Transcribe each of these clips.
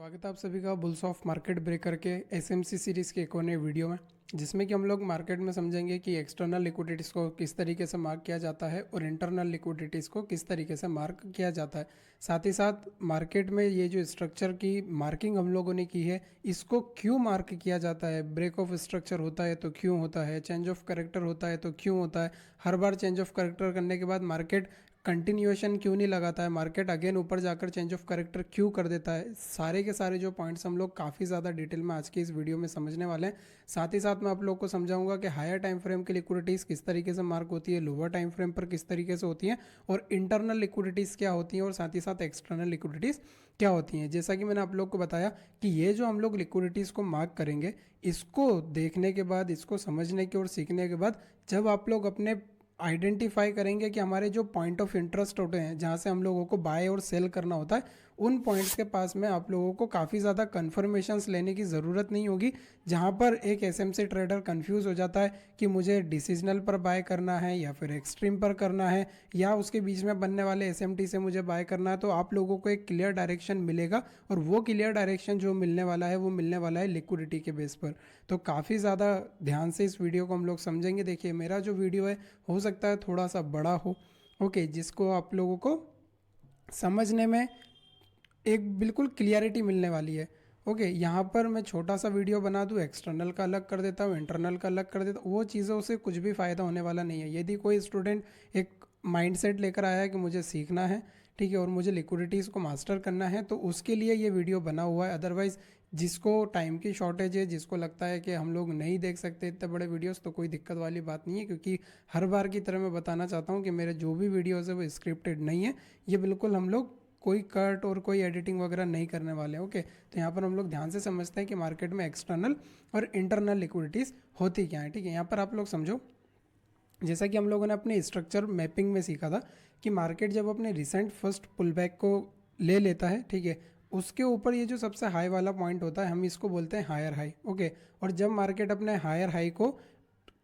स्वागत है आप सभी का बुल्स ऑफ मार्केट ब्रेकर के एसएमसी सीरीज़ के एक और नए वीडियो में, जिसमें कि हम लोग मार्केट में समझेंगे कि एक्सटर्नल लिक्विडिटीज़ को किस तरीके से मार्क किया जाता है और इंटरनल लिक्विडिटीज़ को किस तरीके से मार्क किया जाता है। साथ ही साथ मार्केट में ये जो स्ट्रक्चर की मार्किंग हम लोगों ने की है, इसको क्यों मार्क किया जाता है। ब्रेक ऑफ स्ट्रक्चर होता है तो क्यों होता है, चेंज ऑफ कैरेक्टर होता है तो क्यों होता है, हर बार चेंज ऑफ कैरेक्टर करने के बाद मार्केट कंटिन्यूएशन क्यों नहीं लगाता है, मार्केट अगेन ऊपर जाकर चेंज ऑफ कैरेक्टर क्यों कर देता है। सारे के सारे जो पॉइंट्स हम लोग काफ़ी ज़्यादा डिटेल में आज की इस वीडियो में समझने वाले हैं। साथ ही साथ मैं आप लोग को समझाऊंगा कि हायर टाइम फ्रेम की लिक्विडिटीज़ किस तरीके से मार्क होती है, लोअर टाइम फ्रेम पर किस तरीके से होती है, और इंटरनल लिक्विडिटीज़ क्या होती हैं, और साथ ही साथ एक्सटर्नल लिक्विडिटीज़ क्या होती हैं। जैसा कि मैंने आप लोग को बताया कि ये जो हम लोग लिक्विडिटीज़ को मार्क करेंगे, इसको देखने के बाद, इसको समझने के और सीखने के बाद, जब आप लोग अपने आइडेंटिफाई करेंगे कि हमारे जो पॉइंट ऑफ इंटरेस्ट होते हैं, जहाँ से हम लोगों को बाय और सेल करना होता है, उन पॉइंट्स के पास में आप लोगों को काफ़ी ज़्यादा कन्फर्मेशंस लेने की ज़रूरत नहीं होगी। जहाँ पर एक एसएमसी ट्रेडर कंफ्यूज हो जाता है कि मुझे डिसीजनल पर बाय करना है या फिर एक्सट्रीम पर करना है या उसके बीच में बनने वाले एसएमटी से मुझे बाय करना है, तो आप लोगों को एक क्लियर डायरेक्शन मिलेगा, और वो क्लियर डायरेक्शन जो मिलने वाला है वो मिलने वाला है लिक्विडिटी के बेस पर। तो काफ़ी ज़्यादा ध्यान से इस वीडियो को हम लोग समझेंगे। देखिए, मेरा जो वीडियो है हो सकता है थोड़ा सा बड़ा हो, ओके, जिसको आप लोगों को समझने में एक बिल्कुल क्लियरिटी मिलने वाली है। ओके, यहाँ पर मैं छोटा सा वीडियो बना दूँ, एक्सटर्नल का अलग कर देता हूँ, इंटरनल का अलग कर देता हूँ, वो चीज़ों से कुछ भी फ़ायदा होने वाला नहीं है। यदि कोई स्टूडेंट एक माइंडसेट लेकर आया है कि मुझे सीखना है, ठीक है, और मुझे लिक्विडिटीज़ को मास्टर करना है, तो उसके लिए ये वीडियो बना हुआ है। अदरवाइज़ जिसको टाइम की शॉर्टेज है, जिसको लगता है कि हम लोग नहीं देख सकते इतने बड़े वीडियोस, तो कोई दिक्कत वाली बात नहीं है, क्योंकि हर बार की तरह मैं बताना चाहता हूँ कि मेरे जो भी वीडियोज़ है वो स्क्रिप्टेड नहीं है। ये बिल्कुल हम लोग कोई कट और कोई एडिटिंग वगैरह नहीं करने वाले। ओके, तो यहाँ पर हम लोग ध्यान से समझते हैं कि मार्केट में एक्सटर्नल और इंटरनल लिक्विडिटीज़ होती क्या है। ठीक है, यहाँ पर आप लोग समझो, जैसा कि हम लोगों ने अपने स्ट्रक्चर मैपिंग में सीखा था कि मार्केट जब अपने रिसेंट फर्स्ट पुल बैक को ले लेता है, ठीक है, उसके ऊपर ये जो सबसे हाई वाला पॉइंट होता है, हम इसको बोलते हैं हायर हाई। ओके, और जब मार्केट अपने हायर हाई को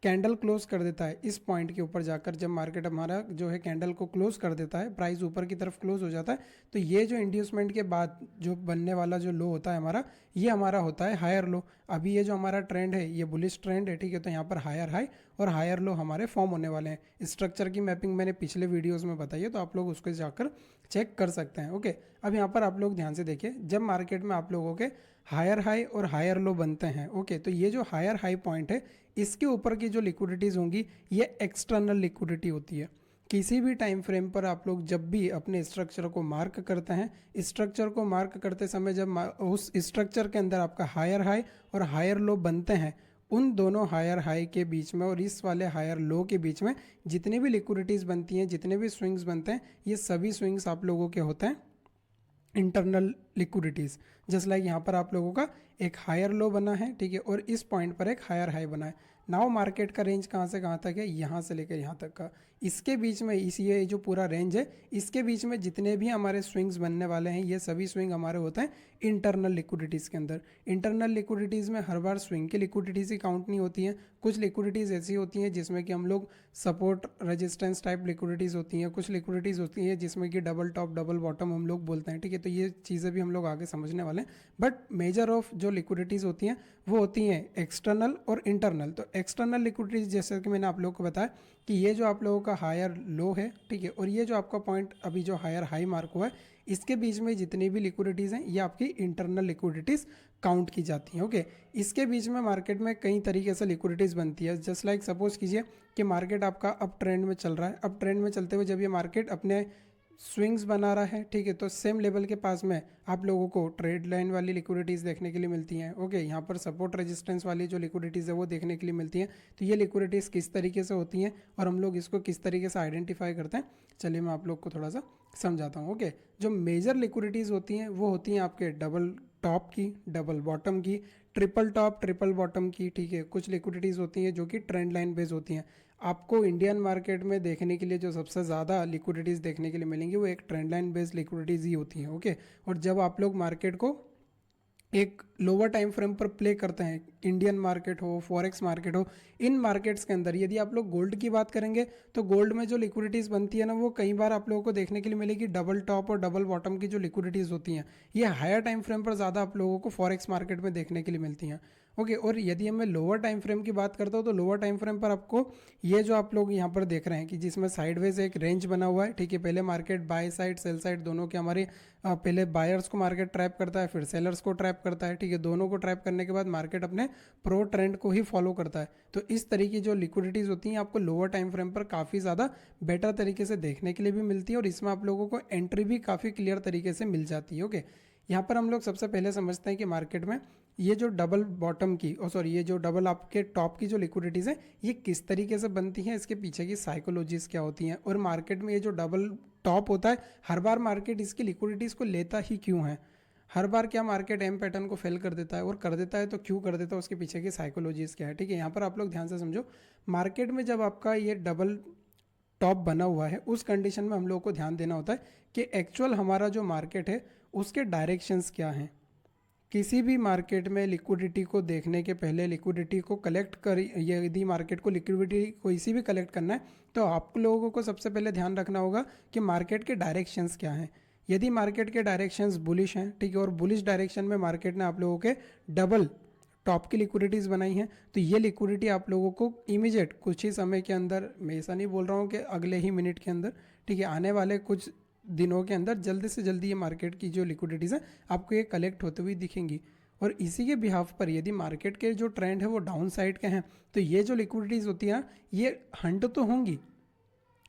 कैंडल क्लोज कर देता है, इस पॉइंट के ऊपर जाकर जब मार्केट हमारा जो है कैंडल को क्लोज कर देता है, प्राइस ऊपर की तरफ क्लोज हो जाता है, तो ये जो इंड्यूसमेंट के बाद जो बनने वाला जो लो होता है हमारा, ये हमारा होता है हायर लो। अभी ये जो हमारा ट्रेंड है ये बुलिश ट्रेंड है, ठीक है, तो यहाँ पर हायर हाई और हायर लो हमारे फॉर्म होने वाले हैं। स्ट्रक्चर की मैपिंग मैंने पिछले वीडियोज़ में बताई है, तो आप लोग उसको जाकर चेक कर सकते हैं। ओके, अब यहाँ पर आप लोग ध्यान से देखिए, जब मार्केट में आप लोगों के हायर हाई और हायर लो बनते हैं, ओके, तो ये जो हायर हाई पॉइंट है, इसके ऊपर की जो लिक्विडिटीज़ होंगी ये एक्सटर्नल लिक्विडिटी होती है। किसी भी टाइम फ्रेम पर आप लोग जब भी अपने स्ट्रक्चर को मार्क करते हैं, स्ट्रक्चर को मार्क करते समय जब उस स्ट्रक्चर के अंदर आपका हायर हाई और हायर लो बनते हैं, उन दोनों हायर हाई के बीच में और इस वाले हायर लो के बीच में जितनी भी लिक्विडिटीज़ बनती हैं, जितने भी स्विंग्स बनते हैं, ये सभी स्विंग्स आप लोगों के होते हैं इंटरनल लिक्विडिटीज़। जस्ट लाइक यहाँ पर आप लोगों का एक हायर लो बना है, ठीक है, और इस पॉइंट पर एक हायर हाई बना है। नाउ मार्केट का रेंज कहाँ से कहाँ तक है, यहाँ से लेकर यहाँ तक का, इसके बीच में इस ये जो पूरा रेंज है, इसके बीच में जितने भी हमारे स्विंग्स बनने वाले हैं, ये सभी स्विंग हमारे होते हैं इंटरनल लिक्विडिटीज़ के अंदर। इंटरनल लिक्विडिटीज़ में हर बार स्विंग की लिक्विडिटीज़ ही काउंट नहीं होती हैं। कुछ लिक्विडिटीज़ ऐसी होती हैं जिसमें कि हम लोग सपोर्ट रेजिस्टेंस टाइप लिक्विडिटीज़ होती हैं, कुछ लिक्विडिटीज़ होती हैं जिसमें कि डबल टॉप डबल बॉटम हम लोग बोलते हैं, ठीक है, तो ये चीज़ें भी हम लोग आगे समझने वाले हैं। बट मेजर ऑफ जो लिक्विडिटीज़ होती हैं वो होती हैं एक्सटर्नल और इंटरनल। तो एक्सटर्नल लिक्विडिटीज़ जैसे कि मैंने आप लोगों को बताया कि ये जो आप लोगों का हायर लो है, ठीक है, और ये जो आपका पॉइंट अभी जो हायर हाई मार्क हुआ है, इसके बीच में जितनी भी लिक्विडिटीज़ हैं ये आपकी इंटरनल लिक्विडिटीज़ काउंट की जाती हैं। ओके, इसके बीच में मार्केट में कई तरीके से लिक्विडिटीज़ बनती है। जस्ट लाइक सपोज कीजिए कि मार्केट आपका अप ट्रेंड में चल रहा है, अप ट्रेंड में चलते हुए जब ये मार्केट अपने स्विंग्स बना रहा है, ठीक है, तो सेम लेवल के पास में आप लोगों को ट्रेड लाइन वाली लिक्विडिटीज़ देखने के लिए मिलती हैं। ओके, यहाँ पर सपोर्ट रेजिस्टेंस वाली जो लिक्विडिटीज़ है वो देखने के लिए मिलती हैं। तो ये लिक्विडिटीज़ किस तरीके से होती हैं और हम लोग इसको किस तरीके से आइडेंटिफाई करते हैं, चलिए मैं आप लोग को थोड़ा सा समझाता हूँ। ओके, जो मेजर लिक्विडिटीज़ होती हैं वो होती हैं आपके डबल टॉप की, डबल बॉटम की, ट्रिपल टॉप ट्रिपल बॉटम की, ठीक है। कुछ लिक्विडिटीज़ होती हैं जो कि ट्रेंड लाइन बेस्ड होती हैं। आपको इंडियन मार्केट में देखने के लिए जो सबसे ज़्यादा लिक्विडिटीज़ देखने के लिए मिलेंगी वो एक ट्रेंड लाइन बेस्ड लिक्विडिटीज़ ही होती हैं। ओके, और जब आप लोग मार्केट को एक लोअर टाइम फ्रेम पर प्ले करते हैं, इंडियन मार्केट हो, फॉरेक्स मार्केट हो, इन मार्केट्स के अंदर यदि आप लोग गोल्ड की बात करेंगे तो गोल्ड में जो लिक्विडिटीज़ बनती है ना, वो कई बार आप लोगों को देखने के लिए मिलेगी डबल टॉप और डबल बॉटम की जो लिक्विडिटीज़ होती हैं, ये हायर टाइम फ्रेम पर ज़्यादा आप लोगों को फॉरेक्स मार्केट में देखने के लिए मिलती हैं। ओके, और यदि मैं लोअर टाइम फ्रेम की बात करता हूँ तो लोअर टाइम फ्रेम पर आपको ये जो आप लोग यहाँ पर देख रहे हैं कि जिसमें साइडवेज एक रेंज बना हुआ है, ठीक है। पहले market by side sell side दोनों के हमारे पहले बायर्स को मार्केट ट्रैप करता है, फिर सेलर्स को ट्रैप करता है, ठीक है। दोनों को ट्रैप करने के बाद मार्केट अपने प्रो ट्रेंड को ही फॉलो करता है। तो इस तरीके की जो लिक्विडिटीज़ होती हैं आपको लोअर टाइम फ्रेम पर काफ़ी ज़्यादा बेटर तरीके से देखने के लिए भी मिलती है, और इसमें आप लोगों को एंट्री भी काफ़ी क्लियर तरीके से मिल जाती है। ओके, यहाँ पर हम लोग सबसे पहले समझते हैं कि मार्केट में ये जो डबल बॉटम की ये जो डबल आपके टॉप की जो लिक्विडिटीज़ है ये किस तरीके से बनती हैं, इसके पीछे की साइकोलॉजीज क्या होती हैं, और मार्केट में ये जो डबल टॉप होता है हर बार मार्केट इसकी लिक्विडिटीज़ को लेता ही क्यों है, हर बार क्या मार्केट एम पैटर्न को फेल कर देता है, और कर देता है तो क्यों कर देता है, उसके पीछे की साइकोलॉजीज क्या है, ठीक है। यहाँ पर आप लोग ध्यान से समझो, मार्केट में जब आपका ये डबल टॉप बना हुआ है उस कंडीशन में हम लोगों को ध्यान देना होता है कि एक्चुअल हमारा जो मार्केट है उसके डायरेक्शंस क्या हैं। किसी भी मार्केट में लिक्विडिटी को देखने के पहले लिक्विडिटी को कलेक्ट कर, यदि मार्केट को लिक्विडिटी कोई भी कलेक्ट करना है तो आप लोगों को सबसे पहले ध्यान रखना होगा कि मार्केट के डायरेक्शंस क्या हैं। यदि मार्केट के डायरेक्शंस बुलिश हैं, ठीक है, और बुलिश डायरेक्शन में मार्केट ने आप लोगों के डबल टॉप की लिक्विडिटीज़ बनाई हैं, तो ये लिक्विडिटी आप लोगों को इमीडिएट कुछ ही समय के अंदर, मैं ऐसा नहीं बोल रहा हूँ कि अगले ही मिनट के अंदर, ठीक है, आने वाले कुछ दिनों के अंदर जल्दी से जल्दी ये मार्केट की जो लिक्विडिटीज़ है आपको ये कलेक्ट होते हुए दिखेंगी। और इसी के बिहाफ पर यदि मार्केट के जो ट्रेंड है वो डाउन साइड के हैं तो ये जो लिक्विडिटीज़ होती है ना ये हंट तो होंगी,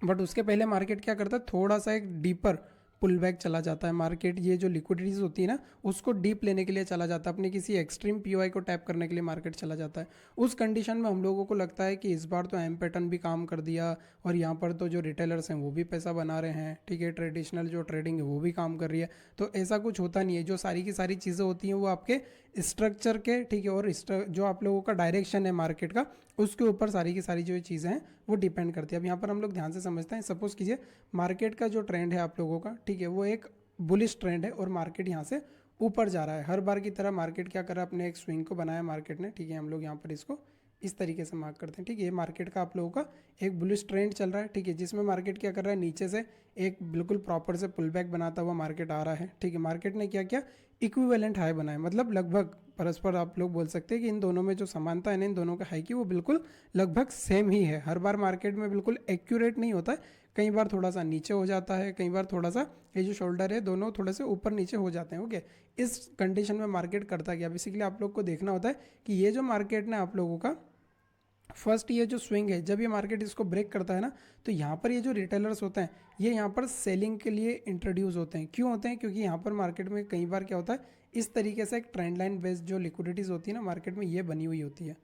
बट उसके पहले मार्केट क्या करता है, थोड़ा सा एक डीपर पुल बैक चला जाता है। मार्केट ये जो लिक्विडिटीज़ होती है ना उसको डीप लेने के लिए चला जाता है, अपने किसी एक्सट्रीम पीओआई को टैप करने के लिए मार्केट चला जाता है। उस कंडीशन में हम लोगों को लगता है कि इस बार तो एम पैटर्न भी काम कर दिया, और यहाँ पर तो जो रिटेलर्स हैं वो भी पैसा बना रहे हैं, ठीक है, ट्रेडिशनल जो ट्रेडिंग है वो भी काम कर रही है। तो ऐसा कुछ होता नहीं है, जो सारी की सारी चीज़ें होती हैं वो आपके स्ट्रक्चर के, ठीक है, और जो आप लोगों का डायरेक्शन है मार्केट का उसके ऊपर सारी की सारी जो चीज़ें हैं वो डिपेंड करती है। अब यहाँ पर हम लोग ध्यान से समझते हैं, सपोज कीजिए मार्केट का जो ट्रेंड है आप लोगों का, ठीक है, वो एक बुलिश ट्रेंड है और मार्केट यहाँ से ऊपर जा रहा है। हर बार की तरह मार्केट क्या कर रहा है, अपने एक स्विंग को बनाया मार्केट ने, ठीक है। हम लोग यहाँ पर इसको इस तरीके से मार्क करते हैं, ठीक है। ये मार्केट का आप लोगों का एक बुलिश ट्रेंड चल रहा है, ठीक है, जिसमें मार्केट क्या कर रहा है, नीचे से एक बिल्कुल प्रॉपर से पुल बैक बनाता हुआ मार्केट आ रहा है, ठीक है। मार्केट ने क्या किया, इक्विवेलेंट हाई बनाया, मतलब लगभग परस्पर आप लोग बोल सकते हैं कि इन दोनों में जो समानता है ना इन दोनों का हाई की वो बिल्कुल लगभग सेम ही है। हर बार मार्केट में बिल्कुल एक्यूरेट नहीं होता है, कई बार थोड़ा सा नीचे हो जाता है, कई बार थोड़ा सा ये जो शोल्डर है दोनों थोड़े से ऊपर नीचे हो जाते हैं। ओके, इस कंडीशन में मार्केट करता क्या, बेसिकली आप लोग को देखना होता है कि ये जो मार्केट ने आप लोगों का फर्स्ट ये जो स्विंग है, जब ये मार्केट इसको ब्रेक करता है ना तो यहाँ पर ये जो रिटेलर्स होते हैं ये यहाँ पर सेलिंग के लिए इंट्रोड्यूस होते हैं। क्यों होते हैं, क्योंकि यहाँ पर मार्केट में कई बार क्या होता है, इस तरीके से एक ट्रेंड लाइन बेस्ड जो लिक्विडिटीज़ होती है ना मार्केट में ये बनी हुई होती है।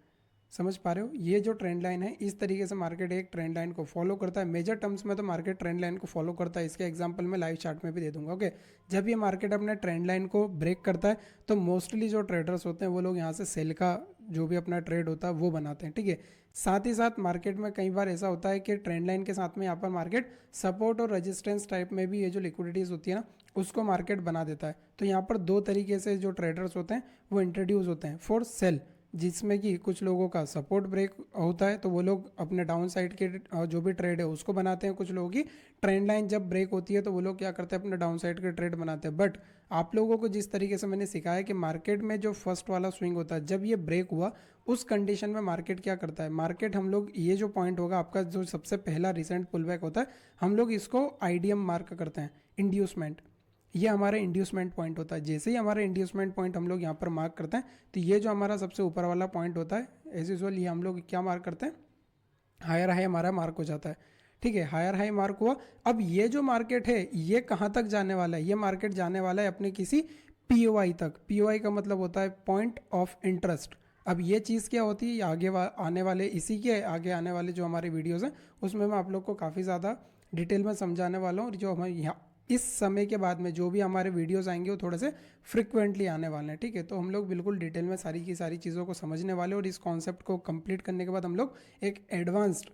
समझ पा रहे हो, ये जो ट्रेंड लाइन है इस तरीके से मार्केट एक ट्रेंड लाइन को फॉलो करता है। मेजर टर्म्स में तो मार्केट ट्रेंड लाइन को फॉलो करता है, इसके एग्जांपल मैं लाइव चार्ट में भी दे दूंगा। ओके, जब ये मार्केट अपने ट्रेंड लाइन को ब्रेक करता है तो मोस्टली जो ट्रेडर्स होते हैं वो लोग यहाँ से सेल का जो भी अपना ट्रेड होता है वो बनाते हैं, ठीक है। साथ ही साथ मार्केट में कई बार ऐसा होता है कि ट्रेंड लाइन के साथ में यहाँ पर मार्केट सपोर्ट और रेजिस्टेंस टाइप में भी ये जो लिक्विडिटीज़ होती है ना उसको मार्केट बना देता है। तो यहाँ पर दो तरीके से जो ट्रेडर्स होते हैं वो इंट्रोड्यूस होते हैं फॉर सेल, जिसमें कि कुछ लोगों का सपोर्ट ब्रेक होता है तो वो लोग अपने डाउन साइड के जो भी ट्रेड है उसको बनाते हैं। कुछ लोगों की ट्रेंड लाइन जब ब्रेक होती है तो वो लोग क्या करते हैं, अपने डाउन साइड के ट्रेड बनाते हैं। बट आप लोगों को जिस तरीके से मैंने सिखाया कि मार्केट में जो फर्स्ट वाला स्विंग होता है जब ये ब्रेक हुआ उस कंडीशन में मार्केट क्या करता है, मार्केट हम लोग ये जो पॉइंट होगा आपका जो सबसे पहला रिसेंट पुल बैक होता है हम लोग इसको आईडीएम मार्क करते हैं, इंड्यूसमेंट। ये हमारा इंड्यूसमेंट पॉइंट होता है। जैसे ही हमारा इंड्यूसमेंट पॉइंट हम लोग यहाँ पर मार्क करते हैं तो ये जो हमारा सबसे ऊपर वाला पॉइंट होता है एज यूजुअल ये हम लोग क्या मार्क करते हैं, हायर हाई हमारा मार्क हो जाता है, ठीक है। हायर हाई मार्क हुआ, अब ये जो मार्केट है ये कहाँ तक जाने वाला है, ये मार्केट जाने वाला है अपने किसी पीओआई तक। पीओआई का मतलब होता है पॉइंट ऑफ इंटरेस्ट। अब ये चीज़ क्या होती है, आगे आने वाले इसी के आगे आने वाले जो हमारे वीडियोज़ हैं उसमें मैं आप लोग को काफ़ी ज़्यादा डिटेल में समझाने वाला हूँ। और जो हमारे यहाँ इस समय के बाद में जो भी हमारे वीडियोस आएंगे वो थोड़े से फ्रिक्वेंटली आने वाले हैं, ठीक है। तो हम लोग बिल्कुल डिटेल में सारी की सारी चीज़ों को समझने वाले और इस कॉन्सेप्ट को कंप्लीट करने के बाद हम लोग एक एडवांस्ड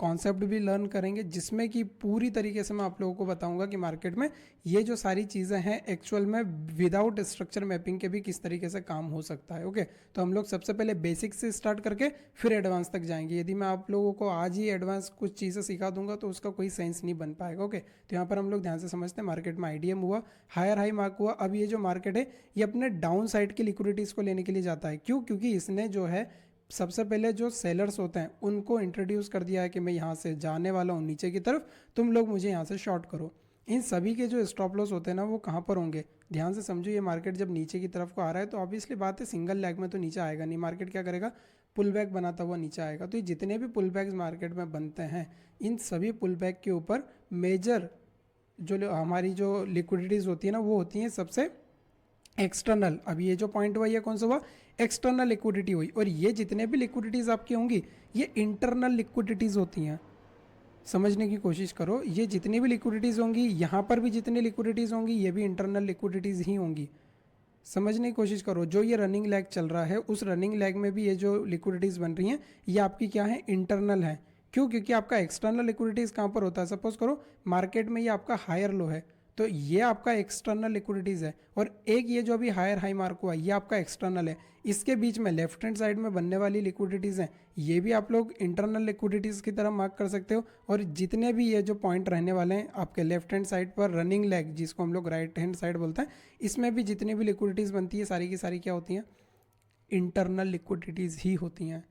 कॉन्सेप्ट भी लर्न करेंगे, जिसमें कि पूरी तरीके से मैं आप लोगों को बताऊंगा कि मार्केट में ये जो सारी चीज़ें हैं एक्चुअल में विदाउट स्ट्रक्चर मैपिंग के भी किस तरीके से काम हो सकता है। ओके, तो हम लोग सबसे पहले बेसिक से स्टार्ट करके फिर एडवांस तक जाएंगे। यदि मैं आप लोगों को आज ही एडवांस कुछ चीज़ें सिखा दूंगा तो उसका कोई सेंस नहीं बन पाएगा। ओके, तो यहाँ पर हम लोग ध्यान से समझते हैं, मार्केट में आईडीएम हुआ, हायर हाई मार्क हुआ। अब ये जो मार्केट है ये अपने डाउन साइड की लिक्विडिटीज़ को लेने के लिए जाता है। क्यों? क्योंकि इसने जो है सबसे पहले जो सेलर्स होते हैं उनको इंट्रोड्यूस कर दिया है कि मैं यहाँ से जाने वाला हूँ नीचे की तरफ, तुम लोग मुझे यहाँ से शॉर्ट करो। इन सभी के जो स्टॉप लॉस होते हैं ना वो कहाँ पर होंगे, ध्यान से समझो। ये मार्केट जब नीचे की तरफ को आ रहा है तो ऑब्वियसली बात है सिंगल लेग में तो नीचे आएगा नहीं, मार्केट क्या करेगा, पुल बैक बनाता हुआ नीचे आएगा। तो ये जितने भी पुल बैक्स मार्केट में बनते हैं इन सभी पुल बैक के ऊपर मेजर जो हमारी जो लिक्विडिटीज़ होती है ना वो होती हैं सबसे एक्सटर्नल। अब ये जो पॉइंट हुआ ये कौन सा हुआ, एक्सटर्नल लिक्विडिटी हुई। और ये जितने भी लिक्विडिटीज़ आपकी होंगी ये इंटरनल लिक्विडिटीज़ होती हैं। समझने की कोशिश करो, ये जितनी भी लिक्विडिटीज़ होंगी, यहाँ पर भी जितनी लिक्विडिटीज़ होंगी ये भी इंटरनल लिक्विडिटीज़ ही होंगी। समझने की कोशिश करो, जो ये रनिंग लैग चल रहा है उस रनिंग लैग में भी ये जो लिक्विडिटीज़ बन रही हैं ये आपकी क्या है, इंटरनल है। क्यों? क्योंकि आपका एक्सटर्नल लिक्विडिटीज़ कहाँ पर होता है, सपोज करो मार्केट में ये आपका हायर लो है तो ये आपका एक्सटर्नल लिक्विडिटीज़ है, और एक ये जो अभी हायर हाई मार्क हुआ ये आपका एक्सटर्नल है। इसके बीच में लेफ्ट हैंड साइड में बनने वाली लिक्विडिटीज़ हैं ये भी आप लोग इंटरनल लिक्विडिटीज़ की तरह मार्क कर सकते हो। और जितने भी ये जो पॉइंट रहने वाले हैं आपके लेफ्ट हैंड साइड पर रनिंग लेग जिसको हम लोग राइट हैंड साइड बोलते हैं, इसमें भी जितनी भी लिक्विडिटीज़ बनती है सारी की सारी क्या होती हैं, इंटरनल लिक्विडिटीज़ ही होती हैं।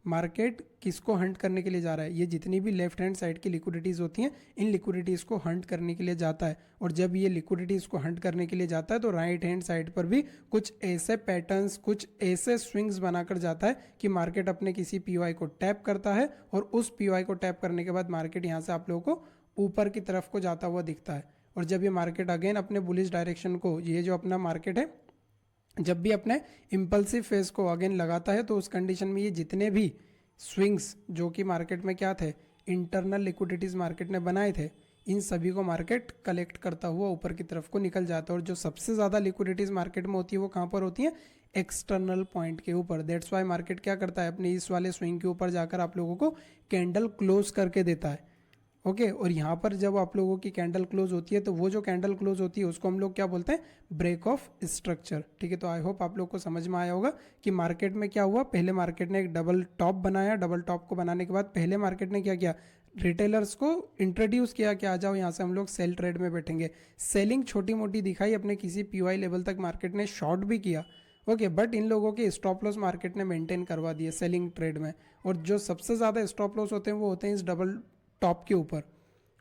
मार्केट किसको हंट करने के लिए जा रहा है, ये जितनी भी लेफ्ट हैंड साइड की लिक्विडिटीज़ होती हैं इन लिक्विडिटीज़ को हंट करने के लिए जाता है। और जब ये लिक्विडिटीज़ को हंट करने के लिए जाता है तो राइट हैंड साइड पर भी कुछ ऐसे पैटर्न्स, कुछ ऐसे स्विंग्स बनाकर जाता है कि मार्केट अपने किसी पीओआई को टैप करता है और उस पीओआई को टैप करने के बाद मार्केट यहाँ से आप लोगों को ऊपर की तरफ को जाता हुआ दिखता है। और जब ये मार्केट अगेन अपने बुलिश डायरेक्शन को, ये जो अपना मार्केट है जब भी अपने इम्पल्सिव फेज को अगेन लगाता है तो उस कंडीशन में ये जितने भी स्विंग्स जो कि मार्केट में क्या थे, इंटरनल लिक्विडिटीज़ मार्केट ने बनाए थे, इन सभी को मार्केट कलेक्ट करता हुआ ऊपर की तरफ को निकल जाता है। और जो सबसे ज़्यादा लिक्विडिटीज़ मार्केट में होती है वो कहाँ पर होती है, एक्सटर्नल पॉइंट के ऊपर। दैट्स वाई मार्केट क्या करता है, अपने इस वाले स्विंग के ऊपर जाकर आप लोगों को कैंडल क्लोज करके देता है। ओके, और यहाँ पर जब आप लोगों की कैंडल क्लोज होती है तो वो जो कैंडल क्लोज होती है उसको हम लोग क्या बोलते हैं, ब्रेक ऑफ स्ट्रक्चर। ठीक है, तो आई होप आप लोग को समझ में आया होगा कि मार्केट में क्या हुआ। पहले मार्केट ने एक डबल टॉप बनाया, डबल टॉप को बनाने के बाद पहले मार्केट ने क्या किया, रिटेलर्स को इंट्रोड्यूस किया कि आ जाओ यहाँ से हम लोग सेल ट्रेड में बैठेंगे। सेलिंग छोटी मोटी दिखाई, अपने किसी पीओआई लेवल तक मार्केट ने शॉर्ट भी किया। ओके, बट इन लोगों के स्टॉप लॉस मार्केट ने मेंटेन करवा दिए सेलिंग ट्रेड में। और जो सबसे ज़्यादा स्टॉप लॉस होते हैं वो होते हैं इस डबल टॉप के ऊपर।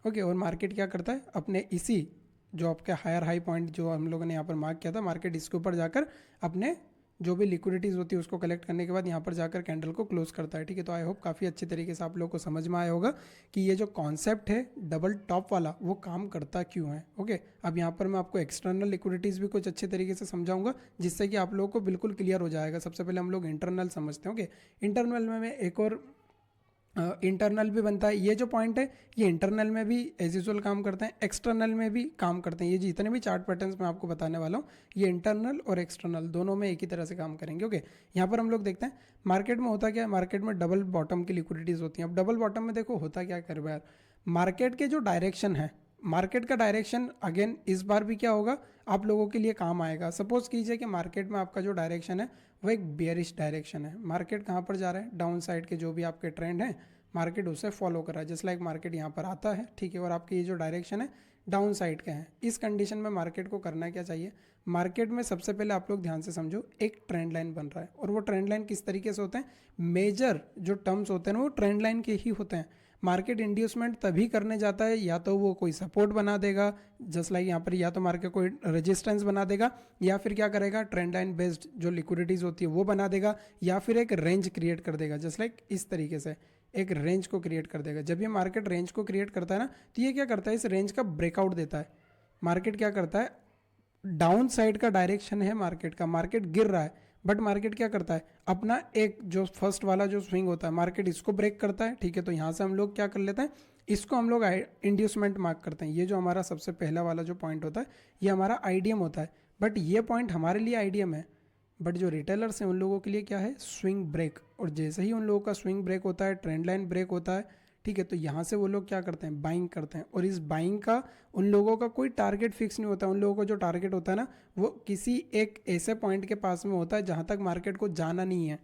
ओके, और मार्केट क्या करता है, अपने इसी जो आपका हायर हाई पॉइंट जो हम लोगों ने यहाँ पर मार्क किया था, मार्केट इसके ऊपर जाकर अपने जो भी लिक्विडिटीज़ होती है उसको कलेक्ट करने के बाद यहाँ पर जाकर कैंडल को क्लोज करता है। ठीक है, तो आई होप काफ़ी अच्छे तरीके से आप लोगों को समझ में आया होगा कि ये जो कॉन्सेप्ट है डबल टॉप वाला वो काम करता क्यों है। ओके, अब यहाँ पर मैं आपको एक्सटर्नल लिक्विडिटीज़ भी कुछ अच्छे तरीके से समझाऊंगा जिससे कि आप लोगों को बिल्कुल क्लियर हो जाएगा। सबसे पहले हम लोग इंटरनल समझते हैं। ओके, इंटरनल में एक और इंटरनल भी बनता है। ये जो पॉइंट है ये इंटरनल में भी एज यूजुअल काम करते हैं, एक्सटर्नल में भी काम करते हैं। ये जितने भी चार्ट पैटर्न्स मैं आपको बताने वाला हूँ ये इंटरनल और एक्सटर्नल दोनों में एक ही तरह से काम करेंगे। ओके, यहाँ पर हम लोग देखते हैं मार्केट में होता क्या है, मार्केट में डबल बॉटम की लिक्विडिटीज़ होती हैं। अब डबल बॉटम में देखो होता क्या कर यार, मार्केट के जो डायरेक्शन है, मार्केट का डायरेक्शन अगेन इस बार भी क्या होगा, आप लोगों के लिए काम आएगा। सपोज कीजिए कि मार्केट में आपका जो डायरेक्शन है वो एक बेयरिश डायरेक्शन है। मार्केट कहाँ पर जा रहा है, डाउन साइड के जो भी आपके ट्रेंड हैं मार्केट उसे फॉलो कर रहा है। जस्ट लाइक मार्केट यहाँ पर आता है, ठीक है, और आपकी ये जो डायरेक्शन है डाउन साइड के हैं। इस कंडीशन में मार्केट को करना क्या चाहिए, मार्केट में सबसे पहले आप लोग ध्यान से समझो एक ट्रेंड लाइन बन रहा है। और वो ट्रेंड लाइन किस तरीके से होते हैं, मेजर जो टर्म्स होते हैं ना वो ट्रेंड लाइन के ही होते हैं। मार्केट इंड्यूसमेंट तभी करने जाता है या तो वो कोई सपोर्ट बना देगा, जस्ट लाइक यहाँ पर, या तो मार्केट कोई रेजिस्टेंस बना देगा, या फिर क्या करेगा, ट्रेंड लाइन बेस्ड जो लिक्विडिटीज़ होती है वो बना देगा, या फिर एक रेंज क्रिएट कर देगा। जस्ट लाइक इस तरीके से एक रेंज को क्रिएट कर देगा। जब ये मार्केट रेंज को क्रिएट करता है ना तो ये क्या करता है, इस रेंज का ब्रेकआउट देता है। मार्केट क्या करता है, डाउन साइड का डायरेक्शन है मार्केट का, मार्केट गिर रहा है, बट मार्केट क्या करता है, अपना एक जो फर्स्ट वाला जो स्विंग होता है मार्केट इसको ब्रेक करता है। ठीक है, तो यहाँ से हम लोग क्या कर लेते हैं, इसको हम लोग इंड्यूसमेंट मार्क करते हैं। ये जो हमारा सबसे पहला वाला जो पॉइंट होता है ये हमारा आईडीएम होता है, बट ये पॉइंट हमारे लिए आईडीएम है, बट जो रिटेलर्स हैं उन लोगों के लिए क्या है, स्विंग ब्रेक। और जैसे ही उन लोगों का स्विंग ब्रेक होता है, ट्रेंड लाइन ब्रेक होता है, ठीक है। तो यहाँ से वो लोग क्या करते हैं, बाइंग करते हैं, और इस बाइंग का उन लोगों का कोई टारगेट फिक्स नहीं होता। उन लोगों का जो टारगेट होता है ना, वो किसी एक ऐसे पॉइंट के पास में होता है जहाँ तक मार्केट को जाना नहीं है।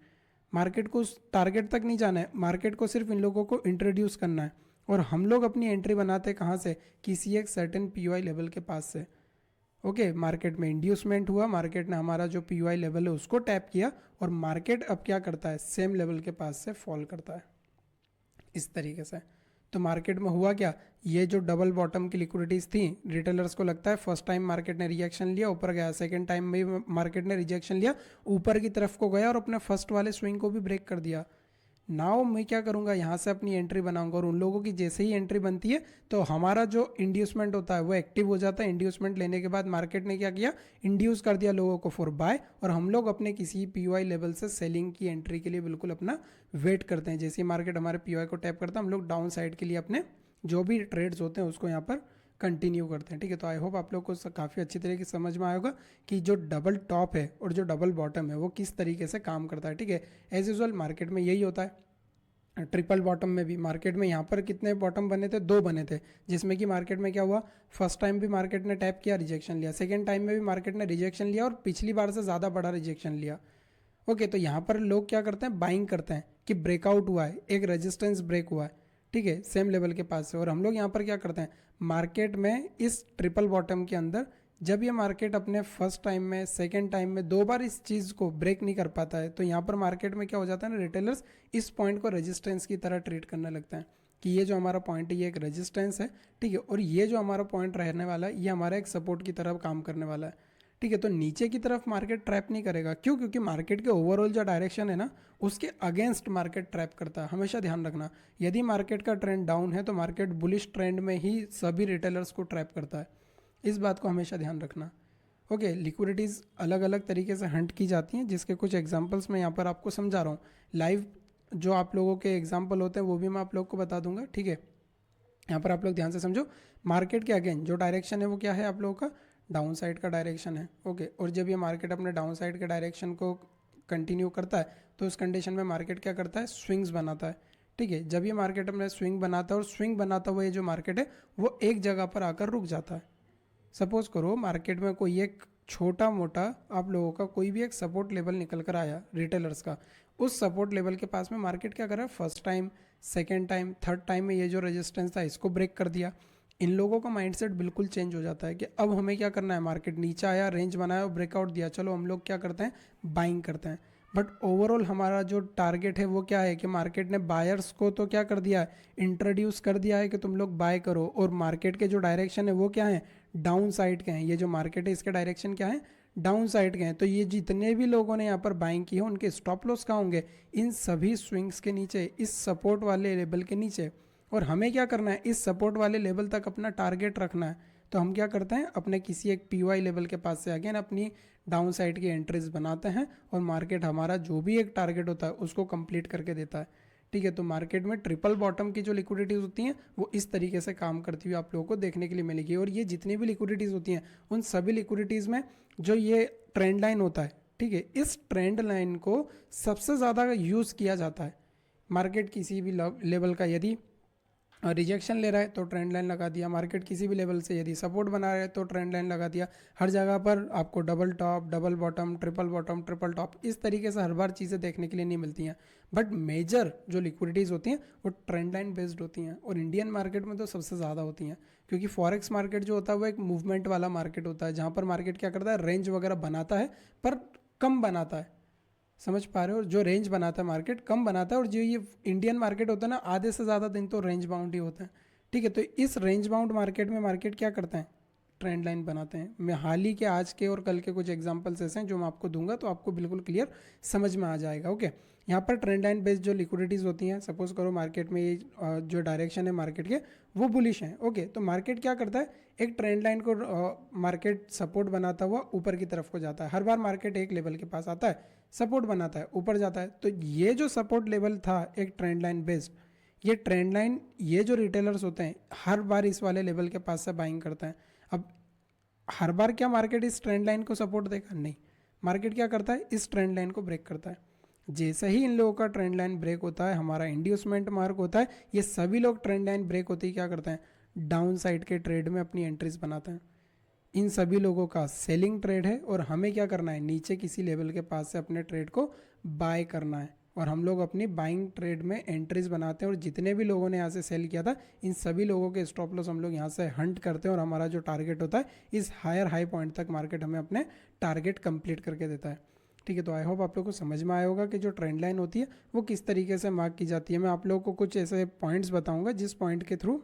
मार्केट को उस टारगेट तक नहीं जाना है, मार्केट को सिर्फ इन लोगों को इंट्रोड्यूस करना है। और हम लोग अपनी एंट्री बनाते हैं कहाँ से, किसी एक सर्टेन पीओआई लेवल के पास से। ओके, मार्केट में इंड्यूसमेंट हुआ, मार्केट ने हमारा जो पीओआई लेवल है उसको टैप किया, और मार्केट अब क्या करता है, सेम लेवल के पास से फॉल करता है इस तरीके से। तो मार्केट में हुआ क्या, ये जो डबल बॉटम की लिक्विडिटीज थी, रिटेलर्स को लगता है फर्स्ट टाइम मार्केट ने रिजेक्शन लिया, ऊपर गया, सेकंड टाइम में मार्केट ने रिजेक्शन लिया, ऊपर की तरफ को गया और अपने फर्स्ट वाले स्विंग को भी ब्रेक कर दिया। नाउ मैं क्या करूँगा, यहाँ से अपनी एंट्री बनाऊंगा, और उन लोगों की जैसे ही एंट्री बनती है तो हमारा जो इंड्यूसमेंट होता है वो एक्टिव हो जाता है। इंड्यूसमेंट लेने के बाद मार्केट ने क्या किया, इंड्यूस कर दिया लोगों को फॉर बाय, और हम लोग अपने किसी पीओआई लेवल से सेलिंग की एंट्री के लिए बिल्कुल अपना वेट करते हैं। जैसे ही मार्केट हमारे पीओआई को टैप करता है, हम लोग डाउन साइड के लिए अपने जो भी ट्रेड्स होते हैं उसको यहाँ पर कंटिन्यू करते हैं। ठीक है, तो आई होप आप लोग को काफ़ी अच्छी तरीके से समझ में आएगा कि जो डबल टॉप है और जो डबल बॉटम है वो किस तरीके से काम करता है। ठीक है, एज यूजुअल मार्केट में यही होता है। ट्रिपल बॉटम में भी मार्केट में यहाँ पर कितने बॉटम बने थे, 2 बने थे, जिसमें कि मार्केट में क्या हुआ, फर्स्ट टाइम भी मार्केट ने टैप किया, रिजेक्शन लिया, सेकेंड टाइम में भी मार्केट ने रिजेक्शन लिया, और पिछली बार से ज़्यादा बड़ा रिजेक्शन लिया। ओके, तो यहाँ पर लोग क्या करते हैं, बाइंग करते हैं कि ब्रेकआउट हुआ है, एक रेजिस्टेंस ब्रेक हुआ है, ठीक है, सेम लेवल के पास से। और हम लोग यहाँ पर क्या करते हैं, मार्केट में इस ट्रिपल बॉटम के अंदर जब ये मार्केट अपने फर्स्ट टाइम में, सेकेंड टाइम में 2 बार इस चीज़ को ब्रेक नहीं कर पाता है, तो यहाँ पर मार्केट में क्या हो जाता है ना, रिटेलर्स इस पॉइंट को रेजिस्टेंस की तरह ट्रीट करने लगते हैं कि ये जो हमारा पॉइंट है ये एक रेजिस्टेंस है, ठीक है, और ये जो हमारा पॉइंट रहने वाला है ये हमारा एक सपोर्ट की तरह काम करने वाला है। ठीक है, तो नीचे की तरफ मार्केट ट्रैप नहीं करेगा, क्यों, क्योंकि मार्केट के ओवरऑल जो डायरेक्शन है ना उसके अगेंस्ट मार्केट ट्रैप करता है। हमेशा ध्यान रखना, यदि मार्केट का ट्रेंड डाउन है तो मार्केट बुलिश ट्रेंड में ही सभी रिटेलर्स को ट्रैप करता है, इस बात को हमेशा ध्यान रखना। ओके, लिक्विडिटीज़ अलग अलग तरीके से हंट की जाती हैं, जिसके कुछ एग्जांपल्स मैं यहाँ पर आपको समझा रहा हूँ। लाइव जो आप लोगों के एग्जांपल होते हैं वो भी मैं आप लोग को बता दूंगा। ठीक है, यहाँ पर आप लोग ध्यान से समझो, मार्केट के अगेन जो डायरेक्शन है वो क्या है, आप लोगों का डाउन साइड का डायरेक्शन है। ओके, और जब ये मार्केट अपने डाउन साइड के डायरेक्शन को कंटिन्यू करता है तो उस कंडीशन में मार्केट क्या करता है, स्विंग्स बनाता है। ठीक है, जब ये मार्केट अपने स्विंग बनाता है और स्विंग बनाता हुआ ये जो मार्केट है वो एक जगह पर आकर रुक जाता है। सपोज करो मार्केट में कोई एक छोटा मोटा आप लोगों का कोई भी एक सपोर्ट लेवल निकल कर आया रिटेलर्स का, उस सपोर्ट लेवल के पास में मार्केट क्या कर रहा है, first time, second time, third time में ये जो रेजिस्टेंस था इसको ब्रेक कर दिया। इन लोगों का माइंडसेट बिल्कुल चेंज हो जाता है कि अब हमें क्या करना है, मार्केट नीचे आया, रेंज बनाया और ब्रेकआउट दिया, चलो हम लोग क्या करते हैं, बाइंग करते हैं। बट ओवरऑल हमारा जो टारगेट है वो क्या है कि मार्केट ने बायर्स को तो क्या कर दिया है, इंट्रोड्यूस कर दिया है कि तुम लोग बाय करो, और मार्केट के जो डायरेक्शन है वो क्या है, डाउन साइड के हैं। ये जो मार्केट है इसके डायरेक्शन क्या है, डाउन साइड के हैं। तो ये जितने भी लोगों ने यहाँ पर बाइंग की है उनके स्टॉप लॉस कहाँ होंगे, इन सभी स्विंग्स के नीचे, इस सपोर्ट वाले लेवल के नीचे। और हमें क्या करना है, इस सपोर्ट वाले लेवल तक अपना टारगेट रखना है। तो हम क्या करते हैं, अपने किसी एक पीओआई लेवल के पास से अगेन अपनी डाउन साइड की एंट्रीज बनाते हैं, और मार्केट हमारा जो भी एक टारगेट होता है उसको कंप्लीट करके देता है। ठीक है, तो मार्केट में ट्रिपल बॉटम की जो लिक्विडिटीज़ होती हैं वो इस तरीके से काम करती हुई आप लोगों को देखने के लिए मिलेगी। और ये जितनी भी लिक्विडिटीज़ होती हैं उन सभी लिक्विडिटीज़ में जो ये ट्रेंड लाइन होता है, ठीक है, इस ट्रेंड लाइन को सबसे ज़्यादा यूज़ किया जाता है। मार्केट किसी भी लेवल का यदि रिजेक्शन ले रहा है तो ट्रेंड लाइन लगा दिया, मार्केट किसी भी लेवल से यदि सपोर्ट बना रहा है तो ट्रेंड लाइन लगा दिया। हर जगह पर आपको double top, double bottom, triple top, इस तरीके से हर बार चीज़ें देखने के लिए नहीं मिलती हैं। बट मेजर जो लिक्विडिटीज़ होती हैं वो ट्रेंड लाइन बेस्ड होती हैं, और इंडियन मार्केट में तो सबसे ज़्यादा होती हैं, क्योंकि फॉरेक्स मार्केट जो होता है वो एक मूवमेंट वाला मार्केट होता है, जहाँ पर मार्केट क्या करता है, रेंज वगैरह बनाता है पर कम बनाता है। समझ पा रहे हो, जो रेंज बनाता है मार्केट कम बनाता है, और जो ये इंडियन मार्केट होता है ना आधे से ज़्यादा दिन तो रेंज बाउंड ही होता है। ठीक है, तो इस रेंज बाउंड मार्केट में मार्केट क्या करते हैं, ट्रेंड लाइन बनाते हैं। मैं हाल ही के आज के और कल के कुछ एग्जांपल्स ऐसे हैं जो मैं आपको दूंगा तो आपको बिल्कुल क्लियर समझ में आ जाएगा। ओके, यहाँ पर ट्रेंड लाइन बेस्ड जो लिक्विडिटीज़ होती हैं, सपोज करो मार्केट में ये जो डायरेक्शन है मार्केट के वो बुलिश हैं। ओके, तो मार्केट क्या करता है, एक ट्रेंड लाइन को मार्केट सपोर्ट बनाता हुआ ऊपर की तरफ को जाता है। हर बार मार्केट एक लेवल के पास आता है, सपोर्ट बनाता है, ऊपर जाता है। तो ये जो सपोर्ट लेवल था एक ट्रेंड लाइन बेस्ड, ये ट्रेंड लाइन, ये जो रिटेलर्स होते हैं हर बार इस वाले लेवल के पास से बाइंग करते हैं। अब हर बार क्या मार्केट इस ट्रेंड लाइन को सपोर्ट देगा, नहीं, मार्केट क्या करता है, इस ट्रेंड लाइन को ब्रेक करता है। जैसे ही इन लोगों का ट्रेंड लाइन ब्रेक होता है, हमारा इंड्यूसमेंट मार्क होता है, ये सभी लोग ट्रेंड लाइन ब्रेक होते ही क्या करते हैं, डाउन साइड के ट्रेड में अपनी एंट्रीज बनाते हैं। इन सभी लोगों का सेलिंग ट्रेड है और हमें क्या करना है, नीचे किसी लेवल के पास से अपने ट्रेड को बाय करना है और हम लोग अपनी बाइंग ट्रेड में एंट्रीज बनाते हैं। और जितने भी लोगों ने यहाँ से सेल किया था, इन सभी लोगों के स्टॉप लॉस हम लोग यहाँ से हंट करते हैं और हमारा जो टारगेट होता है, इस हायर हाई पॉइंट तक मार्केट हमें अपने टारगेट कंप्लीट करके देता है। ठीक है, तो आई होप आप लोग को समझ में आया होगा कि जो ट्रेंड लाइन होती है वो किस तरीके से मार्क की जाती है। मैं आप लोगों को कुछ ऐसे पॉइंट्स बताऊंगा जिस पॉइंट के थ्रू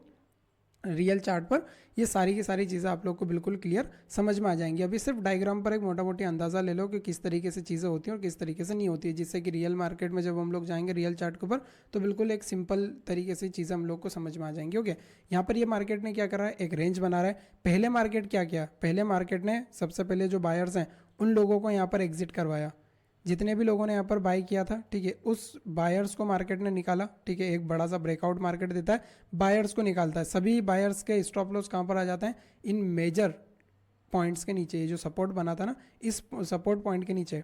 रियल चार्ट पर ये सारी की सारी चीज़ें आप लोग को बिल्कुल क्लियर समझ में आ जाएंगी। अभी सिर्फ डायग्राम पर एक मोटा मोटी अंदाज़ा ले लो कि किस तरीके से चीज़ें होती हैं और किस तरीके से नहीं होती है, जिससे कि रियल मार्केट में जब हम लोग जाएंगे रियल चार्ट के ऊपर तो बिल्कुल एक सिंपल तरीके से चीज़ें हम लोग को समझ में आ जाएंगी। ओके, यहाँ पर ये मार्केट ने क्या करा है, एक रेंज बना रहा है। पहले मार्केट क्या किया, पहले मार्केट ने सबसे पहले जो बायर्स हैं उन लोगों को यहाँ पर एग्जिट करवाया। जितने भी लोगों ने यहाँ पर बाय किया था, ठीक है, उस बायर्स को मार्केट ने निकाला। ठीक है, एक बड़ा सा ब्रेकआउट मार्केट देता है, बायर्स को निकालता है। सभी बायर्स के स्टॉप लॉस कहाँ पर आ जाते हैं, इन मेजर पॉइंट्स के नीचे। ये जो सपोर्ट बना था ना, इस सपोर्ट पॉइंट के नीचे।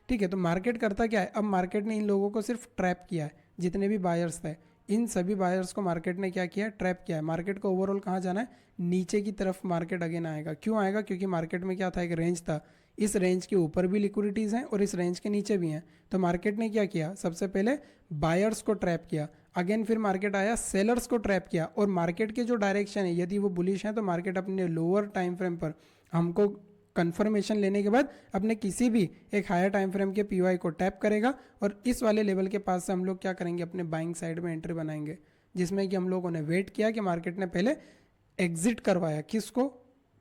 ठीक है, तो मार्केट करता क्या है, अब मार्केट ने इन लोगों को सिर्फ ट्रैप किया है। जितने भी बायर्स थे, इन सभी बायर्स को मार्केट ने क्या किया, ट्रैप किया है। मार्केट को ओवरऑल कहाँ जाना है, नीचे की तरफ मार्केट अगेन आएगा। क्यों आएगा, क्योंकि मार्केट में क्या था, एक रेंज था। इस रेंज के ऊपर भी लिक्विडिटीज़ हैं और इस रेंज के नीचे भी हैं। तो मार्केट ने क्या किया, सबसे पहले बायर्स को ट्रैप किया, अगेन फिर मार्केट आया सेलर्स को ट्रैप किया। और मार्केट के जो डायरेक्शन है, यदि वो बुलिश है तो मार्केट अपने लोअर टाइम फ्रेम पर हमको कंफर्मेशन लेने के बाद अपने किसी भी एक हायर टाइम फ्रेम के पीओआई को टैप करेगा और इस वाले लेवल के पास से हम लोग क्या करेंगे, अपने बाइंग साइड में एंट्री बनाएंगे, जिसमें कि हम लोगों ने वेट किया कि मार्केट ने पहले एग्जिट करवाया, किसको,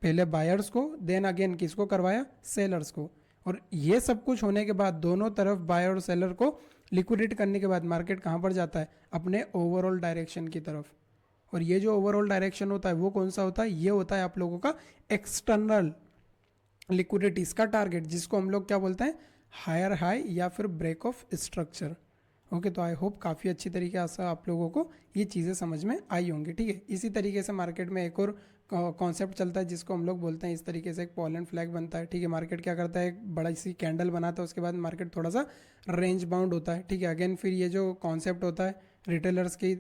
पहले बायर्स को, देन अगेन किसको करवाया, सेलर्स को। और ये सब कुछ होने के बाद दोनों तरफ बायर और सेलर को लिक्विडेट करने के बाद मार्केट कहाँ पर जाता है, अपने ओवरऑल डायरेक्शन की तरफ। और ये जो ओवरऑल डायरेक्शन होता है वो कौन सा होता है, ये होता है आप लोगों का एक्सटर्नल लिक्विडिटीज का टारगेट, जिसको हम लोग क्या बोलते हैं, हायर हाई या फिर ब्रेक ऑफ स्ट्रक्चर। ओके, तो आई होप काफ़ी अच्छी तरीके से आप लोगों को ये चीज़ें समझ में आई होंगी। ठीक है, इसी तरीके से मार्केट में एक और कॉन्सेप्ट चलता है जिसको हम लोग बोलते हैं, इस तरीके से एक पॉल फ्लैग बनता है। ठीक है, मार्केट क्या करता है, एक बड़ा सी कैंडल बनाता है, उसके बाद मार्केट थोड़ा सा रेंज बाउंड होता है। ठीक है, अगेन फिर ये जो कॉन्सेप्ट होता है रिटेलर्स की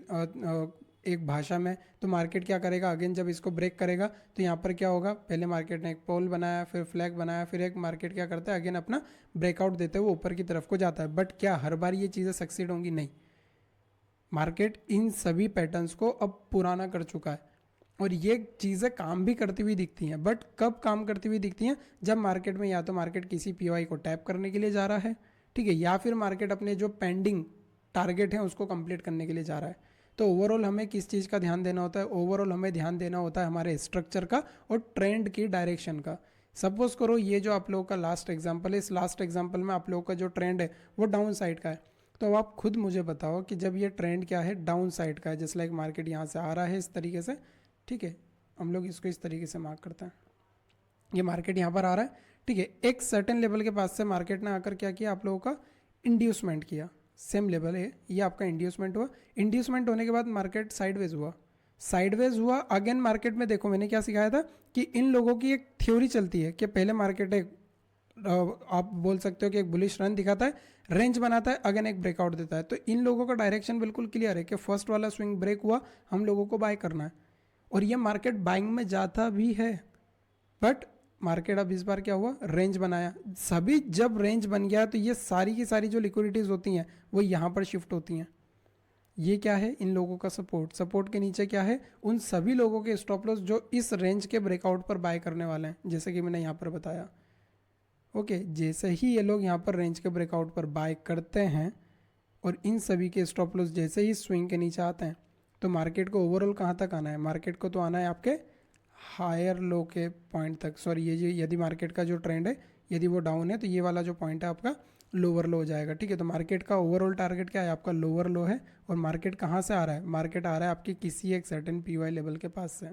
एक भाषा में, तो मार्केट क्या करेगा, अगेन जब इसको ब्रेक करेगा तो यहाँ पर क्या होगा, पहले मार्केट ने एक पोल बनाया, फिर फ्लैग बनाया, फिर एक मार्केट क्या करता है, अगेन अपना ब्रेकआउट देते हुए ऊपर की तरफ को जाता है। बट क्या हर बार ये चीज़ें सक्सीड होंगी, नहीं। मार्केट इन सभी पैटर्न्स को अब पुराना कर चुका है और ये चीज़ें काम भी करती हुई दिखती हैं। बट कब काम करती हुई दिखती हैं, जब मार्केट में या तो मार्केट किसी पीओआई को टैप करने के लिए जा रहा है, ठीक है, या फिर मार्केट अपने जो पेंडिंग टारगेट है उसको कंप्लीट करने के लिए जा रहा है। तो ओवरऑल हमें किस चीज़ का ध्यान देना होता है, ओवरऑल हमें ध्यान देना होता है हमारे स्ट्रक्चर का और ट्रेंड की डायरेक्शन का। सपोज करो ये जो आप लोगों का लास्ट एग्जाम्पल है, इस लास्ट एग्जाम्पल में आप लोगों का जो ट्रेंड है वो डाउन साइड का है। तो अब आप खुद मुझे बताओ कि जब ये ट्रेंड क्या है, डाउन साइड का है, जैसे लाइक मार्केट यहाँ से आ रहा है इस तरीके से, ठीक है, हम लोग इसको इस तरीके से मार्क करते हैं, ये मार्केट यहाँ पर आ रहा है, ठीक है, एक सर्टेन लेवल के पास से मार्केट ने आकर क्या किया, आप लोगों का इंड्यूसमेंट किया। सेम लेवल है ये आपका, इंड्यूसमेंट हुआ। इंड्यूसमेंट होने के बाद मार्केट साइडवेज हुआ, साइडवेज हुआ। अगेन मार्केट में देखो मैंने क्या सिखाया था कि इन लोगों की एक थ्योरी चलती है कि पहले मार्केट एक आप बोल सकते हो कि एक बुलिश रन दिखाता है, रेंज बनाता है, अगेन एक ब्रेकआउट देता है। तो इन लोगों का डायरेक्शन बिल्कुल क्लियर है कि फर्स्ट वाला स्विंग ब्रेक हुआ, हम लोगों को बाय करना है और ये मार्केट बाइंग में जाता भी है। बट मार्केट अब इस बार क्या हुआ, रेंज बनाया। सभी जब रेंज बन गया तो ये सारी की सारी जो लिक्विडिटीज होती हैं वो यहाँ पर शिफ्ट होती हैं। ये क्या है, इन लोगों का सपोर्ट, सपोर्ट के नीचे क्या है, उन सभी लोगों के स्टॉप लॉस जो इस रेंज के ब्रेकआउट पर बाय करने वाले हैं, जैसे कि मैंने यहाँ पर बताया। ओके, जैसे ही ये लोग यहाँ पर रेंज के ब्रेकआउट पर बाय करते हैं और इन सभी के स्टॉप लॉस जैसे ही स्विंग के नीचे आते हैं तो मार्केट को ओवरऑल कहाँ तक आना है, मार्केट को तो आना है आपके हायर लो के पॉइंट तक। सॉरी, ये यदि मार्केट का जो ट्रेंड है यदि वो डाउन है तो ये वाला जो पॉइंट है आपका लोअर लो हो जाएगा। ठीक है, तो मार्केट का ओवरऑल टारगेट क्या है, आपका लोअर लो है। और मार्केट कहाँ से आ रहा है, मार्केट आ रहा है आपके किसी एक सर्टेन पीवाई लेवल के पास से।